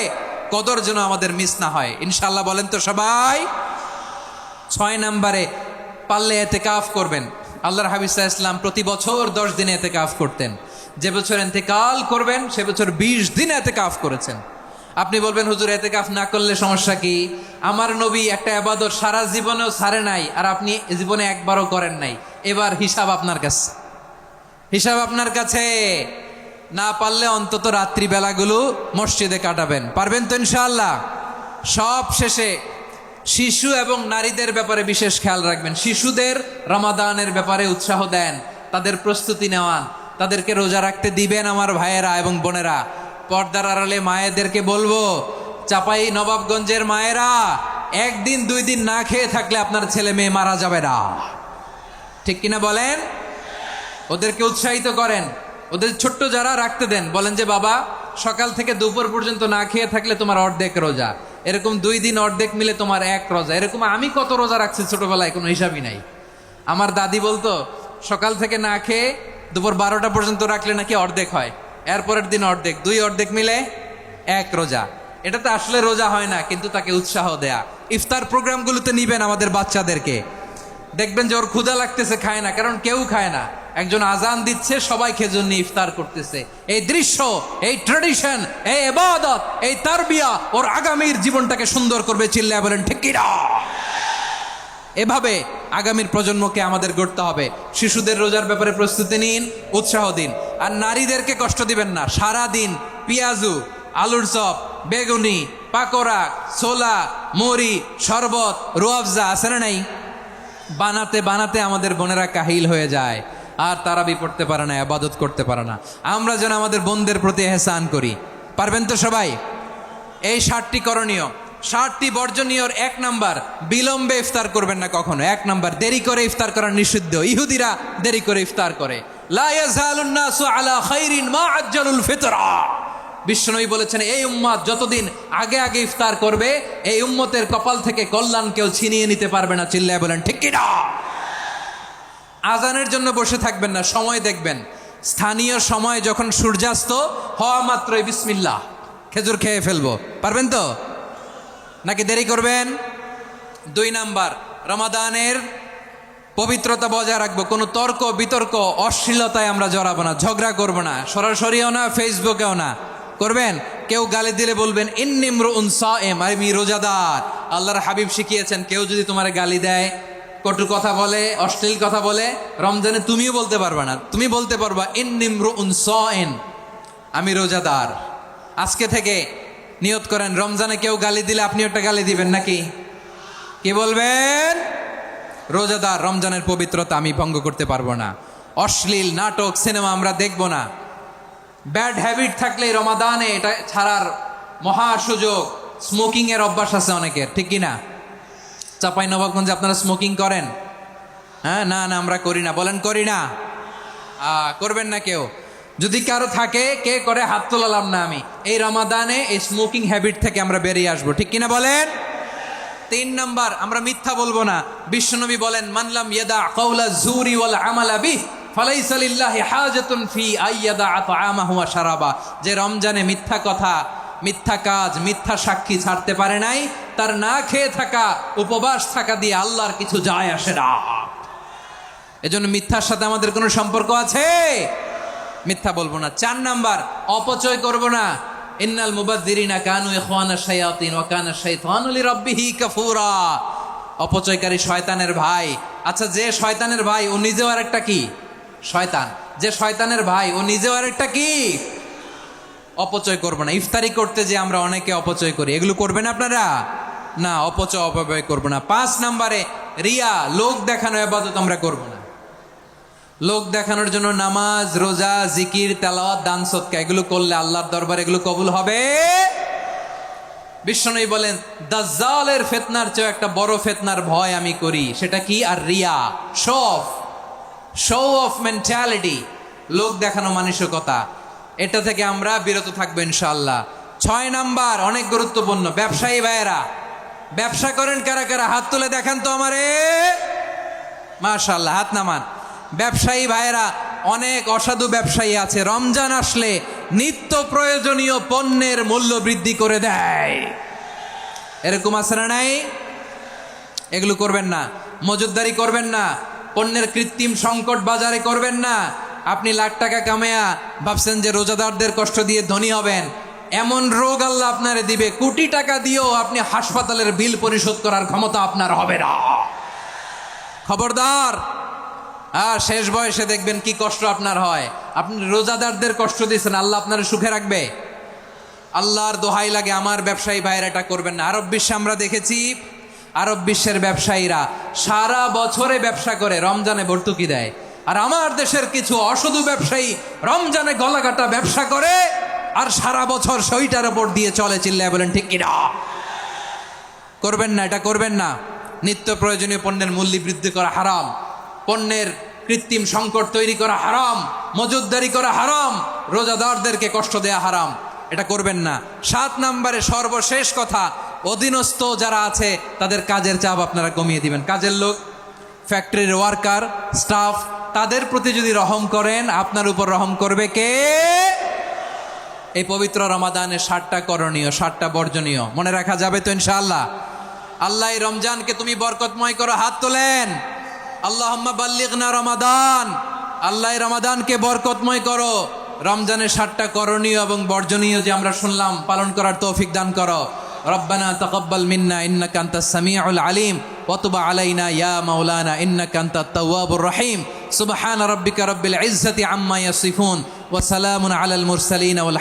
কদর যেন আমাদের মিস না হয়, ইনশাআল্লাহ। বলেন তো সবাই। 6 নম্বরে পারলে ইতিকাফ করবেন। আল্লাহর হাবিব সাল্লাল্লাহু আলাইহি ওয়াসাল্লাম প্রতি বছর 10 দিন ইতিকাফ করতেন। যে বছর ইন্তেকাল করবেন সে বছর 20 দিন ইতিকাফ করেছেন। আপনি বলবেন, হুজুর ইতিকাফ না করলে সমস্যা কি? আমার নবী একটা ইবাদত সারা জীবনেও ছাড়ে নাই, আর আপনি জীবনে একবারও করেন নাই। এবার হিসাব আপনার কাছে, হিসাব আপনার কাছে। না পারলে অন্তত রাত্রি বেলাগুলো মসজিদে কাটাবেন। পারবেন তো ইনশাআল্লাহ? সব শেষে শিশু এবং নারীদের ব্যাপারে বিশেষ খেয়াল রাখবেন। শিশুদের রমাদানের ব্যাপারে উৎসাহ দেন, তাদের প্রস্তুতি নেওয়ান, তাদেরকে রোজা রাখতে দিবেন। আমার ভাইয়েরা এবং বোনেরা, পর্দার আড়ালে মায়েদেরকে বলবো, চাপাই নবাবগঞ্জের মায়েরা, 1 দিন 2 দিন না খেয়ে থাকলে আপনার ছেলে মেয়ে মারা যাবে না। ঠিক কিনা বলেন? ওদেরকে উৎসাহিত করেন। ওদের ছোট্ট যারা রাখতে দেন, বলেন যে বাবা সকাল থেকে দুপুর পর্যন্ত না খেয়ে থাকলে তোমার অর্ধেক রোজা। এরকম 2 দিন অর্ধেক মিলে তোমার 1 রোজা। এরকম আমি কত রোজা রাখছি ছোটবেলায়, কোনো হিসাবই নাই। আমার দাদি বলতো সকাল থেকে না খেয়ে দুপুর 12টা পর্যন্ত রাখলে নাকি অর্ধেক হয়, এরপরের দিন অর্ধেক, 2 অর্ধেক মিলে 1 রোজা। এটা তো আসলে রোজা হয় না, কিন্তু তাকে উৎসাহ দেয়া। ইফতার প্রোগ্রামগুলোতে নিবেন আমাদের বাচ্চাদেরকে। দেখবেন যে ওর ক্ষুধা লাগতেছে, খায় না, কারণ কেউ খায় না। একজন আজান দিচ্ছে, সবাই খেজুর নিয়ে ইফতার করতেছে। এই দৃশ্য, এই ট্র্যাডিশন, এই ইবাদত, এই তারবিয়া ওর আগামীর জীবনটাকে সুন্দর করবে। চিল্লায় বলেন ঠিক কি না? এভাবে আগামীর প্রজন্মকে আমাদের গড়তে হবে। শিশুদের রোজার ব্যাপারে প্রস্তুতি নিন, উৎসাহ দিন। আর নারীদেরকে কষ্ট দিবেন না। সারা দিন পেঁয়াজু, আলুর চপ, বেগুনি, পাকোড়া, ছোলা, মুড়ি, শরবত, রুয়াফজা আছে না নাই, বানাতে বানাতে আমাদের বোনেরা কাহিল হয়ে যায়, আর তারাবি পড়তে পারে না, ইবাদত করতে পারে না। আমরা যেন আমাদের বোনদের প্রতি এহসান করি। পারবেন তো সবাই? এই 7টি করণীয়, 7টি বর্জনীয়র 1 নাম্বার, বিলম্বে ইফতার করবেন না কখনো। 1 নাম্বার, দেরি করে ইফতার করা নিষিদ্ধ। ইহুদিরা দেরি করে ইফতার করে। লা ইয়াজালুন নাসু আলা খাইরিন মা আজ্জালুল ফিতরা। বিশ্বনবী বলেছেন, এই উম্মত যতদিন আগে আগে ইফতার করবে, এই উম্মতের কপাল থেকে কল্যাণ কেউ ছিনিয়ে নিতে পারবে না। চিল্লায় বলেন ঠিক কি না? আজানের জন্য বসে থাকবেন না, সময় দেখবেন। স্থানীয় সময় যখন সূর্যাস্ত হওয়া মাত্রই বিসমিল্লাহ, খেজুর খেয়ে ফেলবো। পারবেন তো নাকি দেরি করবেন? 2 নাম্বার, রমাদানের পবিত্রতা বজায় রাখবো। কোনো তর্ক বিতর্ক অশ্লীলতায় আমরা জড়াবো না, ঝগড়া করবো না, সরাসরিও না, ফেসবুকেও না। করবেন? কেউ গালি দিলে বলবেন ইন্নিমরুউন সায়েম, আমি রোজাদার। আল্লাহর হাবিব শিখিয়েছেন, কেউ যদি তোমার গালি দেয়, কটু কথা বলে, অশ্লীল কথা বলে, রমজানে তুমিও বলতে পারবা না। তুমি বলতে পারবা ইন্নিমরুউন সায়েম, আমি রোজাদার। আজকে থেকে নিয়ত করেন, রমজানে কেউ গালি দিলে আপনি একটা গালি দিবেন নাকি? কি বলবেন? রোজাদার, রমজানের পবিত্রতা আমি ভঙ্গ করতে পারবো না। অশ্লীল নাটক, সিনেমা আমরা দেখব না। ব্যাড হ্যাবিট থাকলে রমাদানে এটা ছাড়ার মহা সুযোগ। স্মোকিং এর অভ্যাস আছে অনেকের, ঠিক কি না? চাপাই নবাবগঞ্জে আপনারা স্মোকিং করেন? হ্যাঁ, না না আমরা করি না। বলেন করি না? করবেন না কেউ? যদি কারো থাকে, কে করে হাত তোলালাম না আমি। এই রমাদানে এই স্মোকিং হ্যাবিট থেকে আমরা বেরিয়ে আসবো, ঠিক কিনা বলেন? 3 নাম্বার, আমরা মিথ্যা বলবো না। বিশ্বনবী বলেন, মানলাম ইয়াদা কাওলা যুরি ওয়াল আমালা বিহি ফালাইসা লিল্লাহি হাজাতুন ফি আইয়াদা তাআমাহু ওয়া শারাবা। যে রমজানে মিথ্যা কথা, মিথ্যা কাজ, মিথ্যা সাক্ষী ছাড়তে পারে নাই, তার না খেয়ে থাকা, উপবাস থাকা দিয়ে আল্লাহর কিছু যায় আসে না। এজন্য মিথ্যার সাথে আমাদের কোনো সম্পর্ক আছে? মিথ্যা বলবো না। 4 নাম্বার, অপচয় করব না। ইন্নাল মুবাযযিরিনা কানু ইখওয়ানাশ শায়াতিন ওয়া কানা শাইতানু লিরাব্বিহি কাফুরা। অপচয়কারী শয়তানের ভাই। আচ্ছা, যে শয়তানের ভাই ও নিজেও আরেকটা কি? শয়তান। যে শয়তানের ভাই ও নিজেও আরেকটা কি? অপচয় করব না। ইফতারি করতে যে আমরা অনেকে অপচয় করি, এগুলো করবেন আপনারা? না, অপচয় অপব্যয় করব না। 5 নাম্বারে, রিয়া, লোক দেখানো ইবাদত আমরা করব না। লোক দেখানোর জন্য নামাজ, রোজা, জিকির, তেলাওয়াত, দান সদকা এগুলো করলে আল্লাহর দরবারে এগুলো কবুল হবে। বিশ্বনবী বলেন, দাজ্জালের ফিতনার চেয়ে একটা বড় ফিতনার ভয় আমি করি, সেটা কি? আর রিয়া, শো অফ মেন্টালিটি, লোক দেখানো মানসিকতা। এটা থেকে আমরা বিরত থাকবো ইনশাআল্লাহ। 6 নাম্বার, অনেক গুরুত্বপূর্ণ, ব্যবসায়ী ভাইয়েরা, ব্যবসা করেন কারা কারা? হাত তুলে দেখান তো আমারে। মাশাআল্লাহ, হাত নামান। ব্যবসায়ী ভাইয়েরা, অনেক অসাধু ব্যবসায়ী আছে, রমজান আসলে নিত্য প্রয়োজনীয় পণ্যের মূল্য বৃদ্ধি করে দেয়। এরকম আছে না নাই? এগুলো করবেন না। মজুদদারি করবেন না। পণ্যের কৃত্রিম সংকট বাজারে করবেন না। আপনি লাখ টাকা কামায়া ভাবছেন যে রোজাদারদের কষ্ট দিয়ে ধনী হবেন, এমন রোগ আল্লাহ আপনারে দিবে, কোটি টাকা দিয়েও আপনি হাসপাতালের বিল পরিশোধ করার ক্ষমতা আপনার হবে না। খবরদার। শেষ বয়সে দেখবেন কি কষ্ট আপনার হয়। আপনি রোজাদারদের কষ্ট দিয়েছেন, আল্লাহ আপনার সুখে রাখবে? আল্লাহর দোহাই লাগে, আমার ব্যবসায়ী ভাইয়েরা এটা করবেন না। আরব বিশ্বে আমরা দেখেছি, আরব বিশ্বের ব্যবসায়ীরা সারা বছরে ব্যবসা করে, রমজানে ভর্তুকি দেয়। আর আমার দেশের কিছু অসাধু ব্যবসায়ী রমজানে গলাকাটা ব্যবসা করে আর সারা বছর সইটার উপর দিয়ে চলে। চিল্লায় বলেন ঠিক কিনা? করবেন না, এটা করবেন না। নিত্য প্রয়োজনীয় পণ্যের মূল্য বৃদ্ধি করা হারাম, পণ্যের কৃত্রিম সংকট তৈরি করা হারাম, মজুদদারি করা হারাম, রোজাদারদেরকে কষ্ট দেয়া হারাম, এটা করবেন না। 7 নাম্বারে সর্বশেষ কথা, অধীনস্থ যারা আছে তাদের কাজের চাপ আপনারা কমিয়ে দিবেন। কাজের লোক, ফ্যাক্টরির ওয়ার্কার, স্টাফ, তাদের প্রতি যদি রহম করেন, আপনার উপর রহম করবে কে? এই পবিত্র রমাদানে 7টা করণীয়, 7টা বর্জনীয় মনে রাখা যাবে তো ইনশাআল্লাহ? আল্লাহ এই রমজানকে তুমি বরকতময় করো। হাত তোলেন। আল্লাহুম্মা বাল্লিগনা রমাদান। আল্লাহ রমাদানকে বরকতময় করো। রমজানের 7টা করণীয় এবং বর্জনীয় যে আমরা শুনলাম পালন করার তৌফিক দান করো। রব্বানা তাকাব্বাল মিন্না ইন্নাকা আনতাস সামিউল আলিম ওয়া তুব আলাইনা ইয়া মাওলানা ইন্নাকা আনতাত তাওয়াবুর রহিম। সুবহান রাব্বিকা রাব্বিল ইজ্জাতি আম্মা ইয়াসিফুন ওয়া সালামুন আলাল মুরসালিন ওয়াল